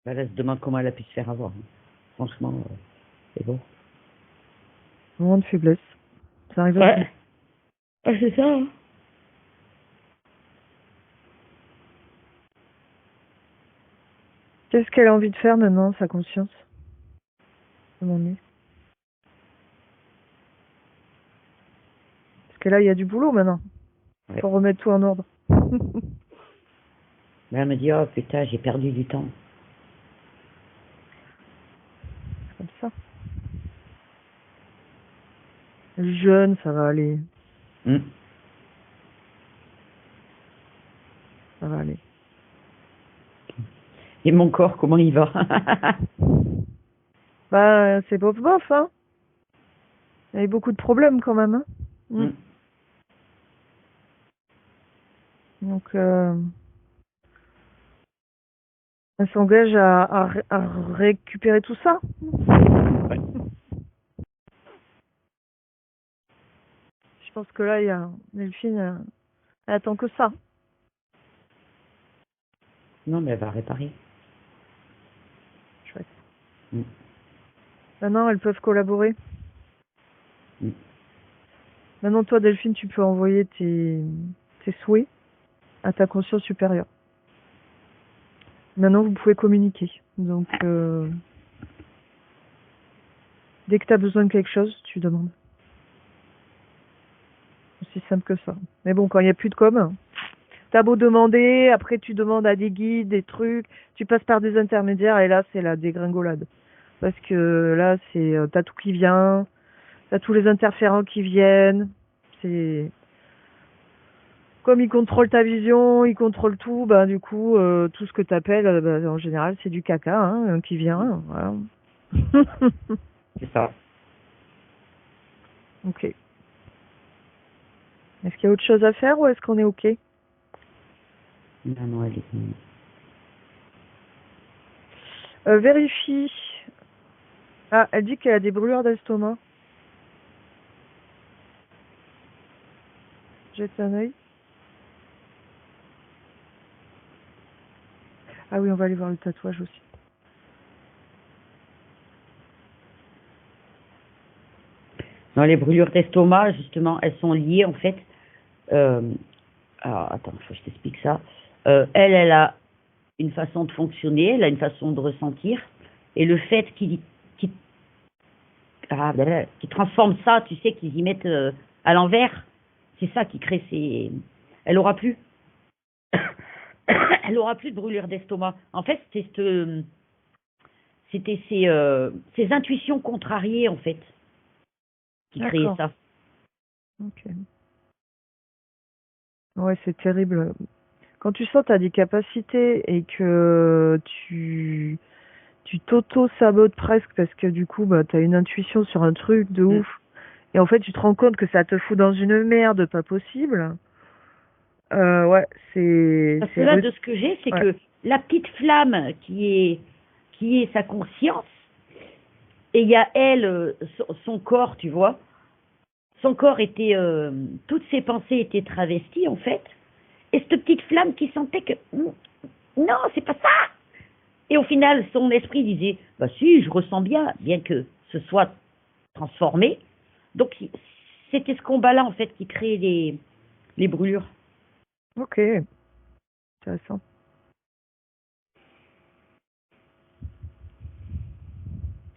Bah, là, elle se demande comment elle a pu se faire avoir. Franchement, c'est beau. Moment de faiblesse. Ça arrive à tout. Ouais. Ah, c'est ça. Hein. Qu'est-ce qu'elle a envie de faire maintenant, sa conscience? Je m'ennuie. Parce que là, il y a du boulot maintenant. Ouais. Faut remettre tout en ordre. Mais elle me dit, oh putain, j'ai perdu du temps. C'est comme ça. Elle est jeune, ça va aller. Mm. Ça va aller. Et mon corps, comment il va? Bah, c'est bof bof, hein. Il y a eu beaucoup de problèmes quand même, hein. Mm. Donc, elle s'engage à récupérer tout ça. Ouais. Je pense que là, il y a Delphine, elle attend que ça. Non, mais elle va réparer. Chouette. Mm. Maintenant, elles peuvent collaborer. Mm. Maintenant, toi, Delphine, tu peux envoyer tes souhaits à ta conscience supérieure. Maintenant, vous pouvez communiquer. Donc, dès que tu as besoin de quelque chose, tu demandes. Aussi simple que ça. Mais bon, quand il n'y a plus de com, t'as beau demander, après tu demandes à des guides, des trucs, tu passes par des intermédiaires et là, c'est la dégringolade. Parce que là, t'as tout qui vient, t'as tous les interférents qui viennent. C'est comme ils contrôlent ta vision, ils contrôlent tout, bah du coup, tout ce que t'appelles, bah, en général, c'est du caca hein, qui vient. Voilà. C'est ça. Ok. Est-ce qu'il y a autre chose à faire ou est-ce qu'on est ok? Non, non, elle est... Vérifie. Ah, elle dit qu'elle a des brûlures d'estomac. Jette un œil. Ah oui, on va aller voir le tatouage aussi. Non, les brûlures d'estomac, justement, elles sont liées, en fait. Alors, attends, faut que je t'explique ça. Elle a une façon de fonctionner, elle a une façon de ressentir. Et le fait qu'ils transforment ça, tu sais, qu'ils y mettent à l'envers, c'est ça qui crée ces... Elle aura plus. Elle aura plus de brûlure d'estomac. En fait, c'était ses intuitions contrariées, en fait, qui créaient D'accord. ça. Ok. Ouais, c'est terrible. Quand tu sens que tu as des capacités et que tu t'auto-sabotes presque parce que du coup, bah, tu as une intuition sur un truc de ouf. Et en fait, tu te rends compte que ça te fout dans une merde pas possible. Ouais, Parce que là, de ce que j'ai, c'est ouais. que la petite flamme qui est sa conscience, et il y a elle, son corps, tu vois. Son corps était, toutes ses pensées étaient travesties en fait. Et cette petite flamme qui sentait que non, c'est pas ça. Et au final, son esprit disait, bah si, je ressens bien, bien que ce soit transformé. Donc c'était ce combat-là en fait qui créait les brûlures. Ok. Intéressant.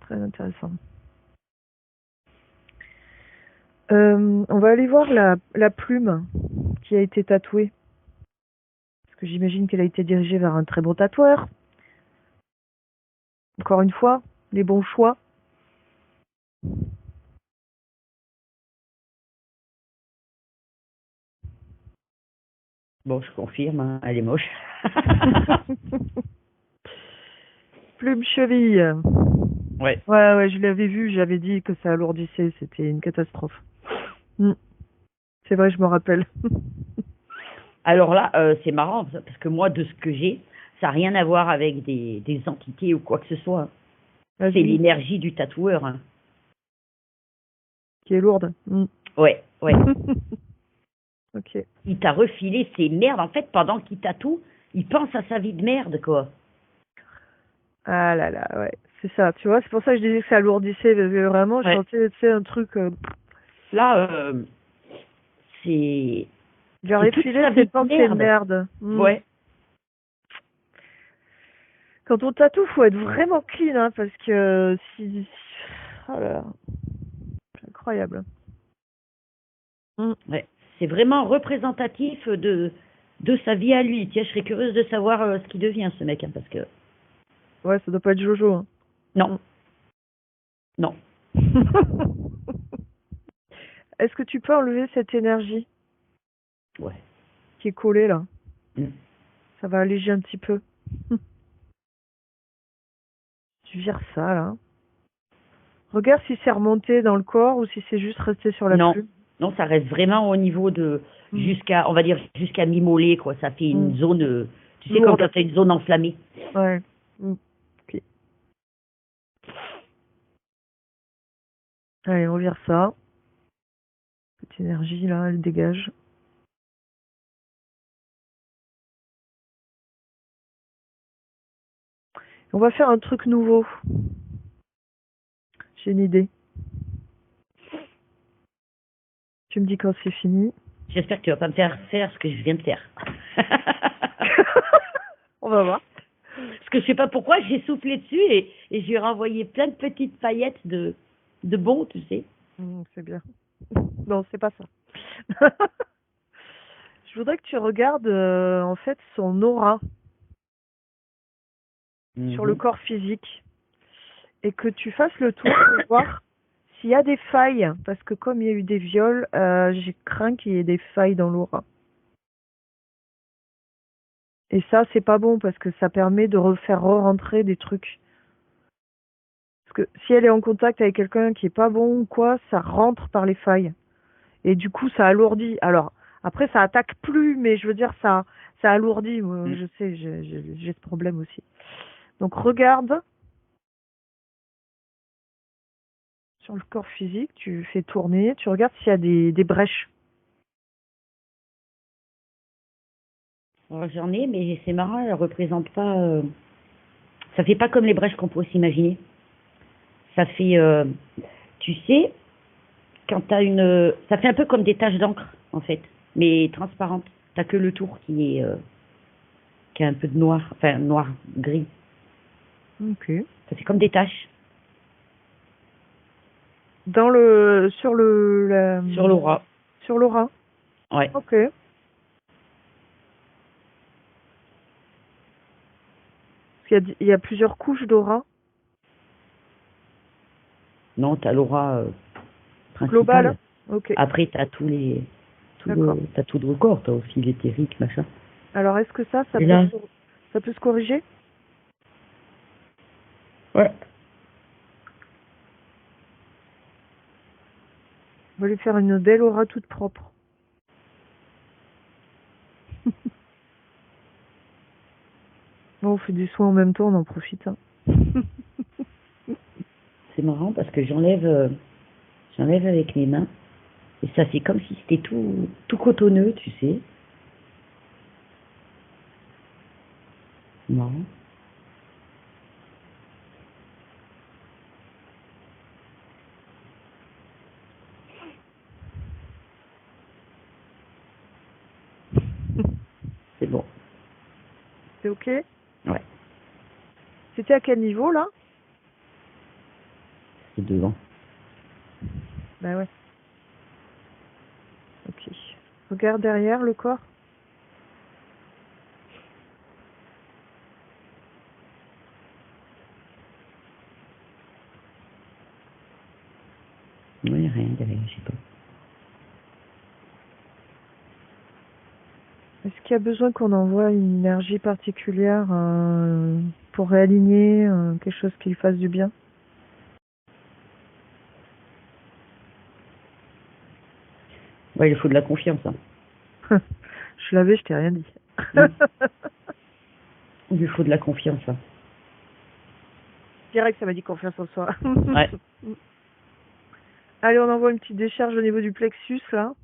Très intéressant. On va aller voir la plume qui a été tatouée. Parce que j'imagine qu'elle a été dirigée vers un très beau tatoueur. Encore une fois, les bons choix. Bon, je confirme, hein, elle est moche. Plume cheville. Ouais. Ouais, je l'avais vu, j'avais dit que ça alourdissait, c'était une catastrophe. C'est vrai, je me rappelle. Alors là, c'est marrant, parce que moi, de ce que j'ai, ça n'a rien à voir avec des entités ou quoi que ce soit. C'est l'énergie du tatoueur. Hein. Qui est lourde. Ouais. Ok. Il t'a refilé ses merdes. En fait, pendant qu'il tatoue, il pense à sa vie de merde, quoi. Ah là là, ouais. C'est ça, tu vois. C'est pour ça que je disais que ça alourdissait. Parce que vraiment, je Ouais. sentais, tu sais, un truc. Là, c'est Leur c'est toute effiler sa ses vie de pensées de merde. merde. Ouais. Quand on tatoue, faut être vraiment clean, hein, parce que si. Oh là là, c'est incroyable. Mm. Ouais. C'est vraiment représentatif de sa vie à lui. Tiens, je serais curieuse de savoir ce qu'il devient, ce mec, hein, parce que Ouais, ça doit pas être Jojo, hein. non, non. Est-ce que tu peux enlever cette énergie Ouais. qui est collée là? Mm. Ça va alléger un petit peu. Tu vires ça là. Regarde si c'est remonté dans le corps ou si c'est juste resté sur la Non, plume. non, ça reste vraiment au niveau de Mm. on va dire jusqu'à mi-mollet, quoi. Ça fait Mm. une zone, tu sais, comme Lourde. quand tu as une zone enflammée. Ouais. Mm. Ok. Allez, on vire ça. Cette énergie là, elle dégage. On va faire un truc nouveau. J'ai une idée. Tu me dis quand c'est fini. J'espère que tu vas pas me faire faire ce que je viens de faire. On va voir. Parce que je sais pas pourquoi, j'ai soufflé dessus et j'ai renvoyé plein de petites paillettes de bon, tu sais. C'est bien. Non, c'est pas ça. Je voudrais que tu regardes en fait son aura sur le Mhm. corps physique et que tu fasses le tour pour voir s'il y a des failles. Parce que comme il y a eu des viols, j'ai craint qu'il y ait des failles dans l'aura. Et ça, c'est pas bon parce que ça permet de refaire re-rentrer des trucs. Parce que si elle est en contact avec quelqu'un qui est pas bon ou quoi, ça rentre par les failles. Et du coup, ça alourdit. Alors, après, ça attaque plus, mais je veux dire, ça alourdit. Moi, Mm. je sais, j'ai ce problème aussi. Donc, regarde sur le corps physique, tu fais tourner, tu regardes s'il y a des brèches. Alors, j'en ai, mais c'est marrant, elle représente pas. Ça fait pas comme les brèches qu'on pourrait s'imaginer. Ça fait, tu sais, quand t'as une, ça fait un peu comme des taches d'encre en fait, mais transparentes. T'as que le tour qui a un peu de noir, enfin noir gris. Ok. Ça fait comme des taches Sur sur l'aura. sur l'aura. Ouais. Ok. Parce il y a plusieurs couches d'aura. Non, t'as l'aura Globale. principale. Ok. Après, D'accord. t'as tout le corps. T'as aussi l'éthérique, machin. Alors, est-ce que ça Et peut là, ça peut se corriger? ouais. On va lui faire une belle aura toute propre. Bon, on fait du soin en même temps, on en profite, hein. C'est marrant parce que j'enlève avec mes mains et ça fait comme si c'était tout cotonneux, tu sais. C'est marrant. C'est bon. C'est ok? Ouais, C'était à quel niveau, là? c'est devant. Bah ouais. Ok. Regarde derrière le corps. Oui, rien derrière, je sais pas. Est-ce qu'il y a besoin qu'on envoie une énergie particulière pour réaligner quelque chose qui lui fasse du bien? Ouais, il faut de la confiance, hein. Je l'avais, je t'ai rien dit. Mm. Il lui faut de la confiance, hein. Direct, ça m'a dit confiance en soi. Ouais. Allez, on envoie une petite décharge au niveau du plexus, là.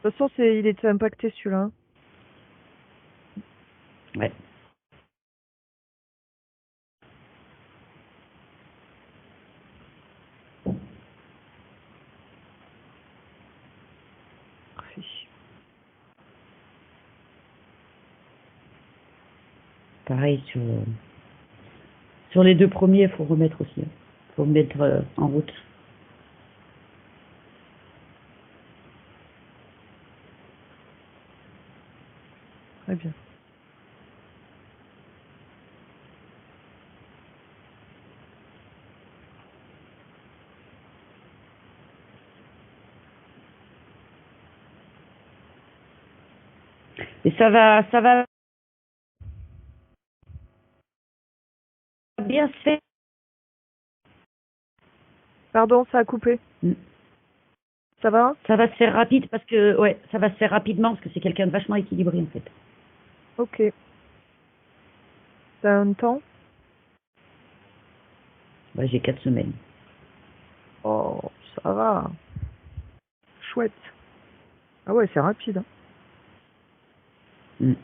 De toute façon, il était impacté, celui-là, hein. Ouais. pareil sur les 2 premiers, il faut remettre aussi. Il faut mettre en route. Très bien. Et ça va bien se faire. Pardon, ça a coupé. Mm. Ça va? Ça va se faire rapide parce que, ouais, ça va se faire rapidement parce que c'est quelqu'un de vachement équilibré en fait. Ok. T'as un temps? Ouais, j'ai 4 semaines. Oh, ça va. Chouette. Ah ouais, c'est rapide. Hein. Mm.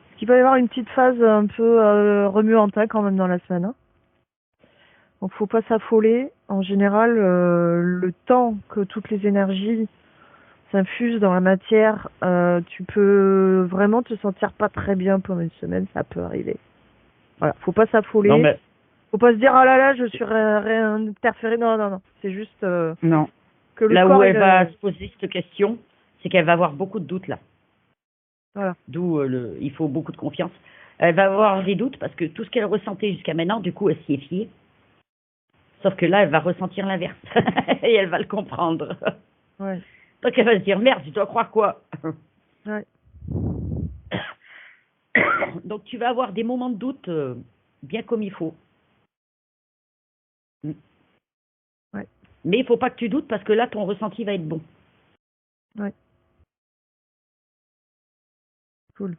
Parce qu'il va y avoir une petite phase un peu remuante hein, quand même dans la semaine. Hein. Donc faut pas s'affoler. En général, le temps que toutes les énergies s'infusent dans la matière, tu peux vraiment te sentir pas très bien pendant une semaine, ça peut arriver. Voilà, faut pas Non, s'affoler. mais Faut pas se dire ah là là, je suis réinterféré. Non, non, non. C'est juste non. que le Là où corps elle va se poser cette question, c'est qu'elle va avoir beaucoup de doutes là. voilà. D'où il faut beaucoup de confiance. Elle va avoir des doutes parce que tout ce qu'elle ressentait jusqu'à maintenant, du coup, elle s'y est fiée. Sauf que là, elle va ressentir l'inverse. Et elle va le comprendre. Ouais. Donc elle va se dire, merde, je dois croire quoi? Ouais. Donc tu vas avoir des moments de doute bien comme il faut. Ouais. Mais il ne faut pas que tu doutes parce que là, ton ressenti va être bon. Ouais. Cool.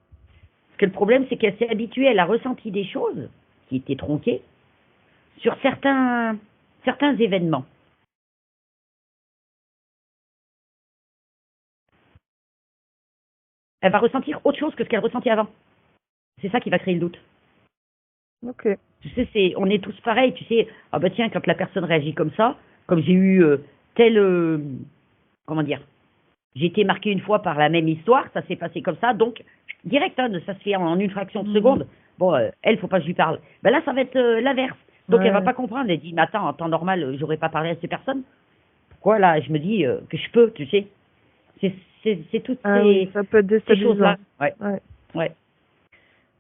Parce que le problème, c'est qu'elle s'est habituée, elle a ressenti des choses qui étaient tronquées sur certains événements. Elle va ressentir autre chose que ce qu'elle ressentait avant. C'est ça qui va créer le doute. Ok. Tu sais, on est tous pareils. Tu sais, ah bah tiens, quand la personne réagit comme ça, comme j'ai eu comment dire, j'ai été marqué une fois par la même histoire, ça s'est passé comme ça, donc direct, hein, ça se fait en une fraction de seconde. Bon, elle, faut pas que je lui parle. Ben là, ça va être l'inverse. Donc elle va pas comprendre. Elle dit, mais attends, en temps normal, j'aurais pas parlé à ces personnes. Pourquoi là, je me dis que je peux, tu sais. C'est toutes oui, ça peut être ces déstabilisant. choses-là. Ouais. Ouais. Ouais.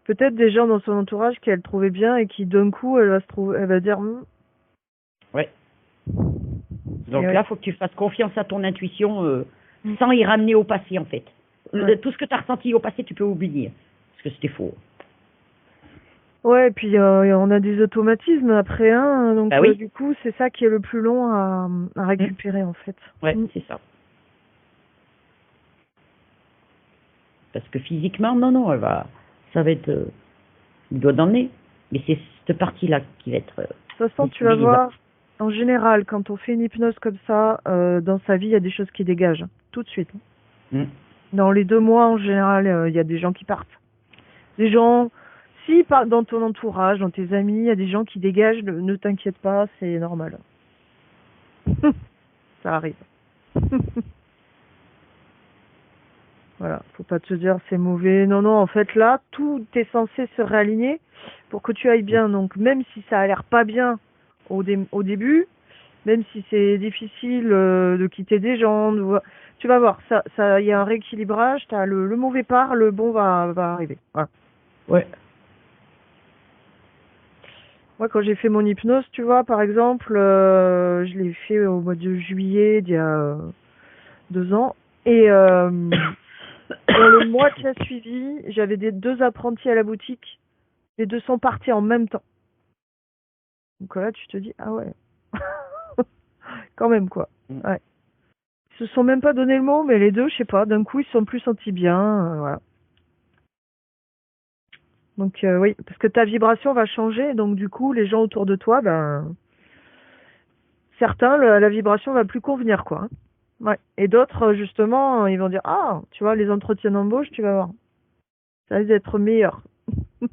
Peut-être des gens dans son entourage qu'elle trouvait bien et qui d'un coup elle va dire Ouais. Donc Et là, faut que tu fasses confiance à ton intuition Mm. sans y ramener au passé, en fait. Ouais. Tout ce que tu as ressenti au passé, tu peux oublier. Parce que c'était faux. Ouais, et puis on a des automatismes après, hein, donc Bah oui. du coup c'est ça qui est le plus long à récupérer en fait. Ouais, c'est ça. Parce que physiquement, non, ça va être le doigt dans le nez. Mais c'est cette partie-là qui va être De toute façon, tu vas déstabilisante. voir, en général, quand on fait une hypnose comme ça, dans sa vie, il y a des choses qui dégagent, tout de suite. Mm. Dans les 2 mois, en général, il y a des gens qui partent. Des gens, si dans ton entourage, dans tes amis, il y a des gens qui dégagent, ne t'inquiète pas, c'est normal. Ça arrive. Voilà, faut pas te dire c'est mauvais. Non, non, en fait là, tout est censé se réaligner pour que tu ailles bien. Donc même si ça a l'air pas bien au début, même si c'est difficile de quitter des gens, tu vas voir, il y a un rééquilibrage. T'as le mauvais part, le bon va arriver. Voilà. Ouais. Moi, quand j'ai fait mon hypnose, tu vois, par exemple, je l'ai fait au mois de juillet d'il y a 2 ans. Et dans le mois qui a suivi, j'avais 2 apprentis à la boutique. Les 2 sont partis en même temps. Donc là, tu te dis, ah ouais. Quand même, quoi. Ouais. Ils se sont même pas donné le mot, mais les 2, je sais pas, d'un coup, ils se sont plus sentis bien. Voilà. Donc oui, parce que ta vibration va changer. Donc du coup, les gens autour de toi, ben, certains, la vibration va plus convenir, quoi. Ouais. Et d'autres, justement, ils vont dire, ah, tu vois, les entretiens d'embauche, tu vas voir. Ça risque d'être meilleur. Il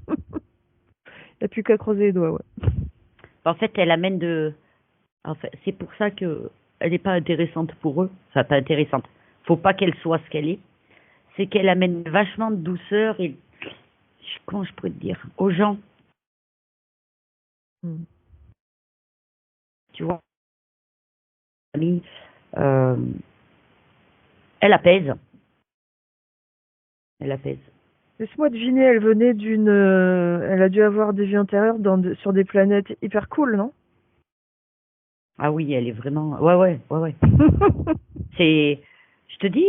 n'y a plus qu'à creuser les doigts, ouais. En fait, elle amène En fait, c'est pour ça que elle n'est pas intéressante pour eux. Enfin, pas intéressante. Faut pas qu'elle soit ce qu'elle est. c'est qu'elle amène vachement de douceur et, comment je pourrais te dire, aux gens, Mm. tu vois. Famille, euh, elle apaise. Elle apaise. Laisse-moi deviner, elle venait elle a dû avoir des vies antérieures sur des planètes hyper cool, non? Ah oui, elle est vraiment. Ouais, ouais, ouais, ouais. C'est, je te dis,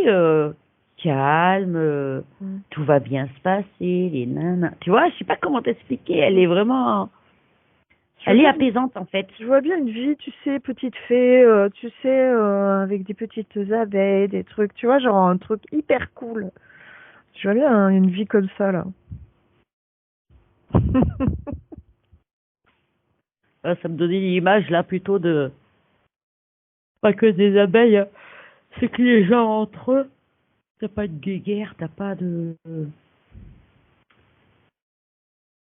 calme, Mm. tout va bien se passer, les nanas. Tu vois, je sais pas comment t'expliquer. Elle est vraiment. Je vois Elle est bien, apaisante, en fait. je vois bien une vie, tu sais, petite fée, tu sais, avec des petites abeilles, des trucs, tu vois, genre un truc hyper cool. Je vois bien une vie comme ça, là. Ça me donnait l'image, là, plutôt de. Pas que des abeilles, hein. C'est que les gens entre eux, t'as pas de guéguerre, t'as pas de.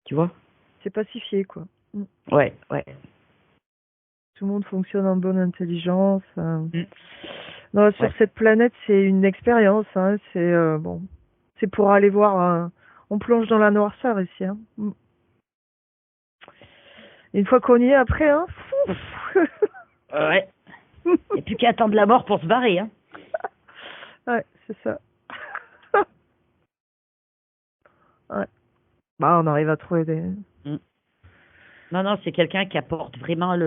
Tu vois? C'est pacifié, quoi. Mm. Ouais, ouais. Tout le monde fonctionne en bonne intelligence. Mm. Non, sur Ouais. cette planète, c'est une expérience, hein. C'est bon, c'est pour aller voir. On plonge dans la noirceur ici, hein. Mm. Une fois qu'on y est après, hein. Ouais. Y a plus qu'à attendre la mort pour se barrer, hein. Ouais, c'est ça. Ouais. Bah, on arrive à trouver des. Mm. Non, non, c'est quelqu'un qui apporte vraiment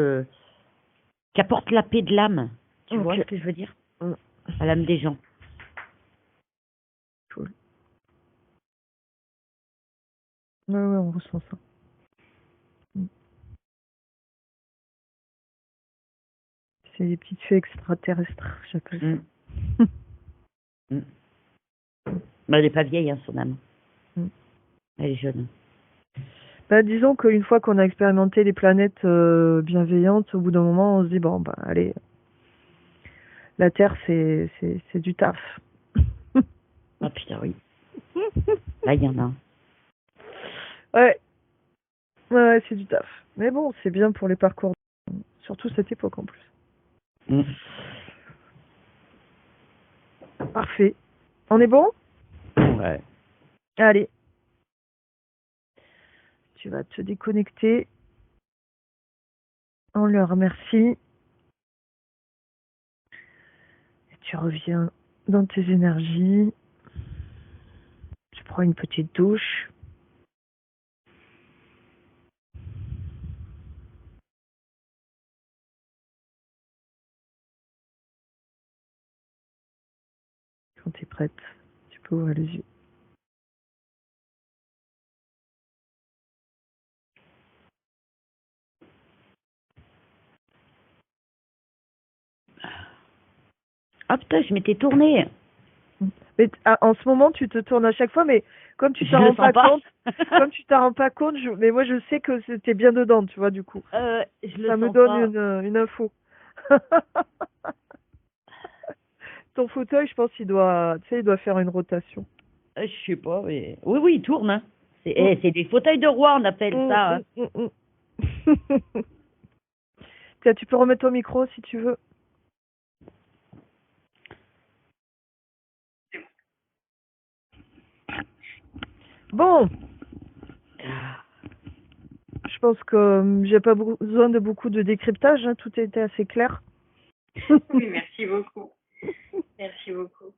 qui apporte la paix de l'âme. Tu vois Ok. ce que je veux dire? Mm. À l'âme des gens. Cool. Ouais, ouais, on ressent ça. Mm. C'est des petites fées extraterrestres, j'appelle Mm. ça. Mm. Mais elle est pas vieille, hein, son âme. Mm. Elle est jeune. Bah, disons qu'une fois qu'on a expérimenté les planètes bienveillantes, au bout d'un moment, on se dit bon, bah, allez, la Terre, c'est du taf. Ah putain, oui. Là, il y en a. Ouais, ouais, ouais, c'est du taf. Mais bon, c'est bien pour les parcours, surtout cette époque en plus. Mm. Parfait. On est bon? Ouais. Allez, tu vas te déconnecter. On leur remercie. Tu reviens dans tes énergies. Tu prends une petite douche. Quand tu es prête, tu peux ouvrir les yeux. Ah putain, je m'étais tournée. Mais en ce moment, tu te tournes à chaque fois, mais comme tu Je t'en le rends sens pas pas. compte, comme tu t'en rends pas compte, mais moi je sais que c'était bien dedans, tu vois, du coup. Je le Ça me sens donne pas. une info. Ton fauteuil, je pense, tu sais, il doit faire une rotation. Je sais pas, mais. Oui, oui, il tourne, hein. Mm, C'est des fauteuils de roi, on appelle mm, ça, hein. mm, mm, mm. Tiens, tu peux remettre ton micro si tu veux. Bon, je pense que j'ai pas besoin de beaucoup de décryptage, hein, tout était assez clair. Oui, merci beaucoup. Merci beaucoup.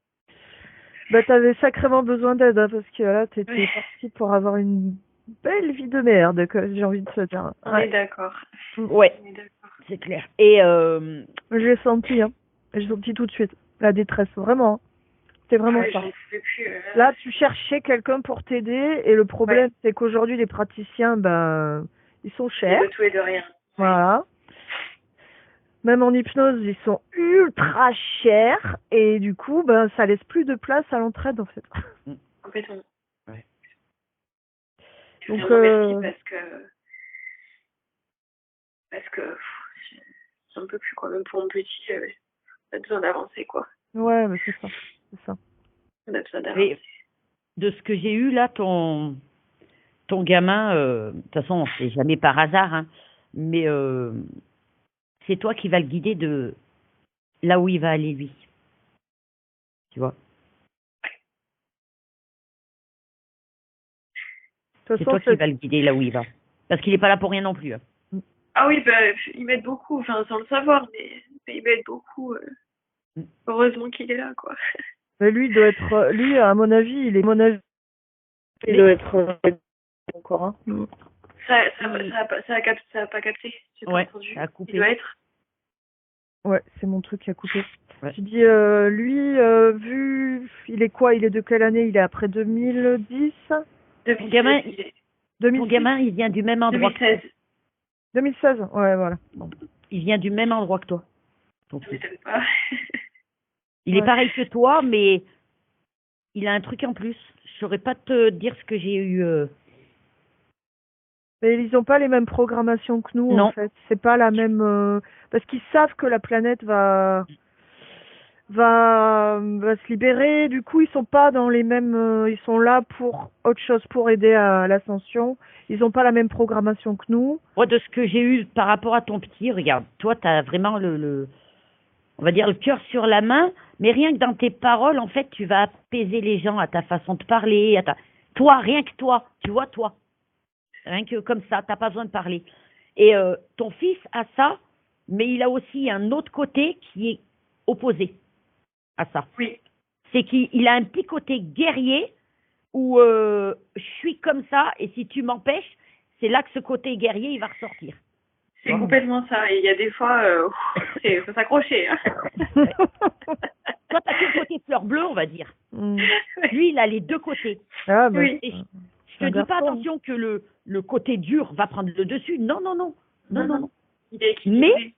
Bah, t'avais sacrément besoin d'aide, hein, parce que là, t'étais Oui, parti pour avoir une belle vie de merde, que j'ai envie de te dire. on Ouais. est d'accord. Ouais, On est d'accord. c'est clair. Et J'ai senti, hein. J'ai senti tout de suite la détresse, vraiment, hein. C'était vraiment Ouais, ça. j'en pouvais plus. Là, tu cherchais quelqu'un pour t'aider, et le Ouais, problème, c'est qu'aujourd'hui, les praticiens, ben, ils sont c'est chers. de tout et de rien. Ouais, Voilà. Même en hypnose, ils sont ultra chers, et du coup, ben, ça laisse plus de place à l'entraide, en fait. complètement. ouais. Donc, Vraiment merci parce que j'en peux plus quoi. Même pour mon petit, on a besoin d'avancer quoi. ouais, mais c'est ça. C'est ça. On a besoin Mais d'avancer. de ce que j'ai eu là, ton gamin, de toute façon, c'est jamais par hasard, hein, mais c'est toi qui vas le guider de là où il va aller lui. Tu vois? toute C'est façon, toi qui vas le guider là où il va. Parce qu'il n'est pas là pour rien non plus. Hein. Ah oui, bah, ils m'aident beaucoup, enfin, sans le savoir, mais ils m'aident beaucoup. Heureusement qu'il est là, quoi. mais lui, il doit être, lui, à mon avis, il doit être encore, hein. Ça a pas capté, j'ai pas Ouais, entendu. ça a coupé. Il doit être. Ouais, c'est mon truc qui a coupé. Ouais. Tu dis, lui, il est quoi? Il est de quelle année? Il est après 2010? Ton gamin, 2006? il vient du même endroit. 2016. 2016, ouais, voilà. Bon. Il vient du même endroit que toi. Ton Ça fils. m'étonne pas. Il est Ouais. pareil que toi, mais il a un truc en plus. Je saurais pas te dire ce que j'ai eu. Mais ils n'ont pas les mêmes programmations que nous, Non. en fait. C'est pas la même. Parce qu'ils savent que la planète va se libérer. Du coup, ils sont pas dans les mêmes. Ils sont là pour autre chose, pour aider à l'ascension. Ils n'ont pas la même programmation que nous. Moi, de ce que j'ai eu par rapport à ton petit, regarde, toi, tu as vraiment on va dire, le cœur sur la main, mais rien que dans tes paroles, en fait, tu vas apaiser les gens à ta façon de parler, toi, rien que toi, tu vois, toi. Rien que comme ça, t'as pas besoin de parler. Et ton fils a ça, mais il a aussi un autre côté qui est opposé à ça. Oui. C'est qu'il a un petit côté guerrier où je suis comme ça, et si tu m'empêches, c'est là que ce côté guerrier, il va ressortir. C'est complètement ça. Et il y a des fois, il faut s'accrocher. Hein. Toi, t'as que le côté fleur bleue, on va dire. Lui, il a les deux côtés. Ah, bah, Oui. Et je te dis pas attention que le côté dur va prendre le dessus. Non, non, non. Non, non, non. Il est équilibré. Mais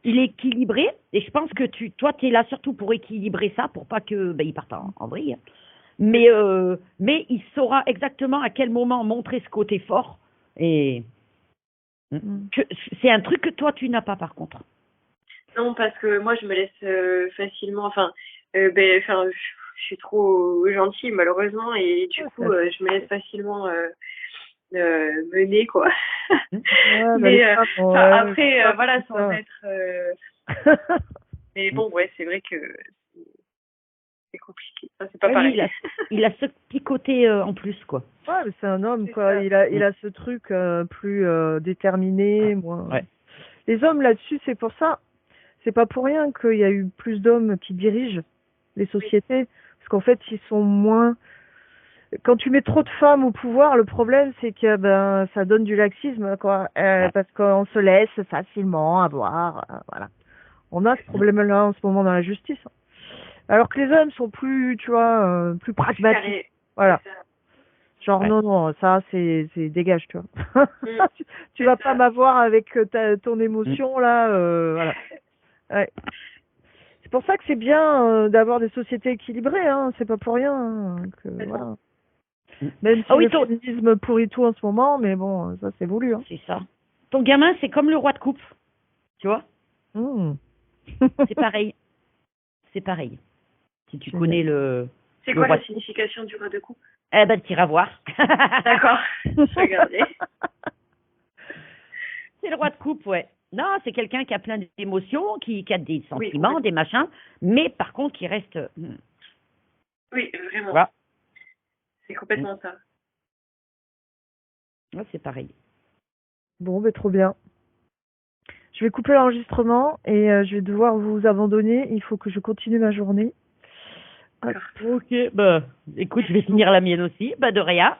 il est équilibré, et je pense que toi, tu es là surtout pour équilibrer ça, pour pas que il parte en vrille. Mais il saura exactement à quel moment montrer ce côté fort. Et c'est un truc que toi, tu n'as pas, par contre. Non, parce que moi, je me laisse facilement. Je suis trop gentille, malheureusement, et du coup, je me laisse facilement mener, quoi. Ouais, Mais après, voilà, sans être. Mais bon, ouais, c'est vrai que c'est compliqué. Ça, c'est pas pareil. Il a ce petit côté en plus, quoi. Ouais, mais c'est un homme, C'est quoi. ça. Il a ce truc plus déterminé. Moins... Ouais. Les hommes là-dessus, c'est pour ça. C'est pas pour rien qu'il y a eu plus d'hommes qui dirigent les sociétés. Oui. Parce qu'en fait, ils sont moins. Quand tu mets trop de femmes au pouvoir, le problème, c'est que ça donne du laxisme, quoi. Parce qu'on se laisse facilement avoir. Voilà. On a ce problème-là en ce moment dans la justice. Alors que les hommes sont plus, tu vois, plus pragmatiques. Voilà. Genre, non, ça, c'est dégage, tu vois. tu vas pas m'avoir avec ton émotion, là, voilà. Ouais. C'est pour ça que c'est bien d'avoir des sociétés équilibrées, hein. C'est pas pour rien. Hein, voilà. Même si le féminisme pourrit tout en ce moment, mais bon, ça, c'est voulu. Hein. C'est ça. Ton gamin, c'est comme le roi de coupe, tu vois. C'est pareil. C'est pareil. Si tu connais le... C'est quoi la signification du roi de coupe? Eh ben, tu iras voir. D'accord, je regardais. C'est le roi de coupe, ouais. Non, c'est quelqu'un qui a plein d'émotions, qui a des sentiments, des machins, mais par contre qui reste... Oui, vraiment. Voilà. C'est complètement ça. Ouais, c'est pareil. Bon, ben trop bien. Je vais couper l'enregistrement et je vais devoir vous abandonner. Il faut que je continue ma journée. Ok, bah, écoute, je vais finir la mienne aussi. Bah, de rien.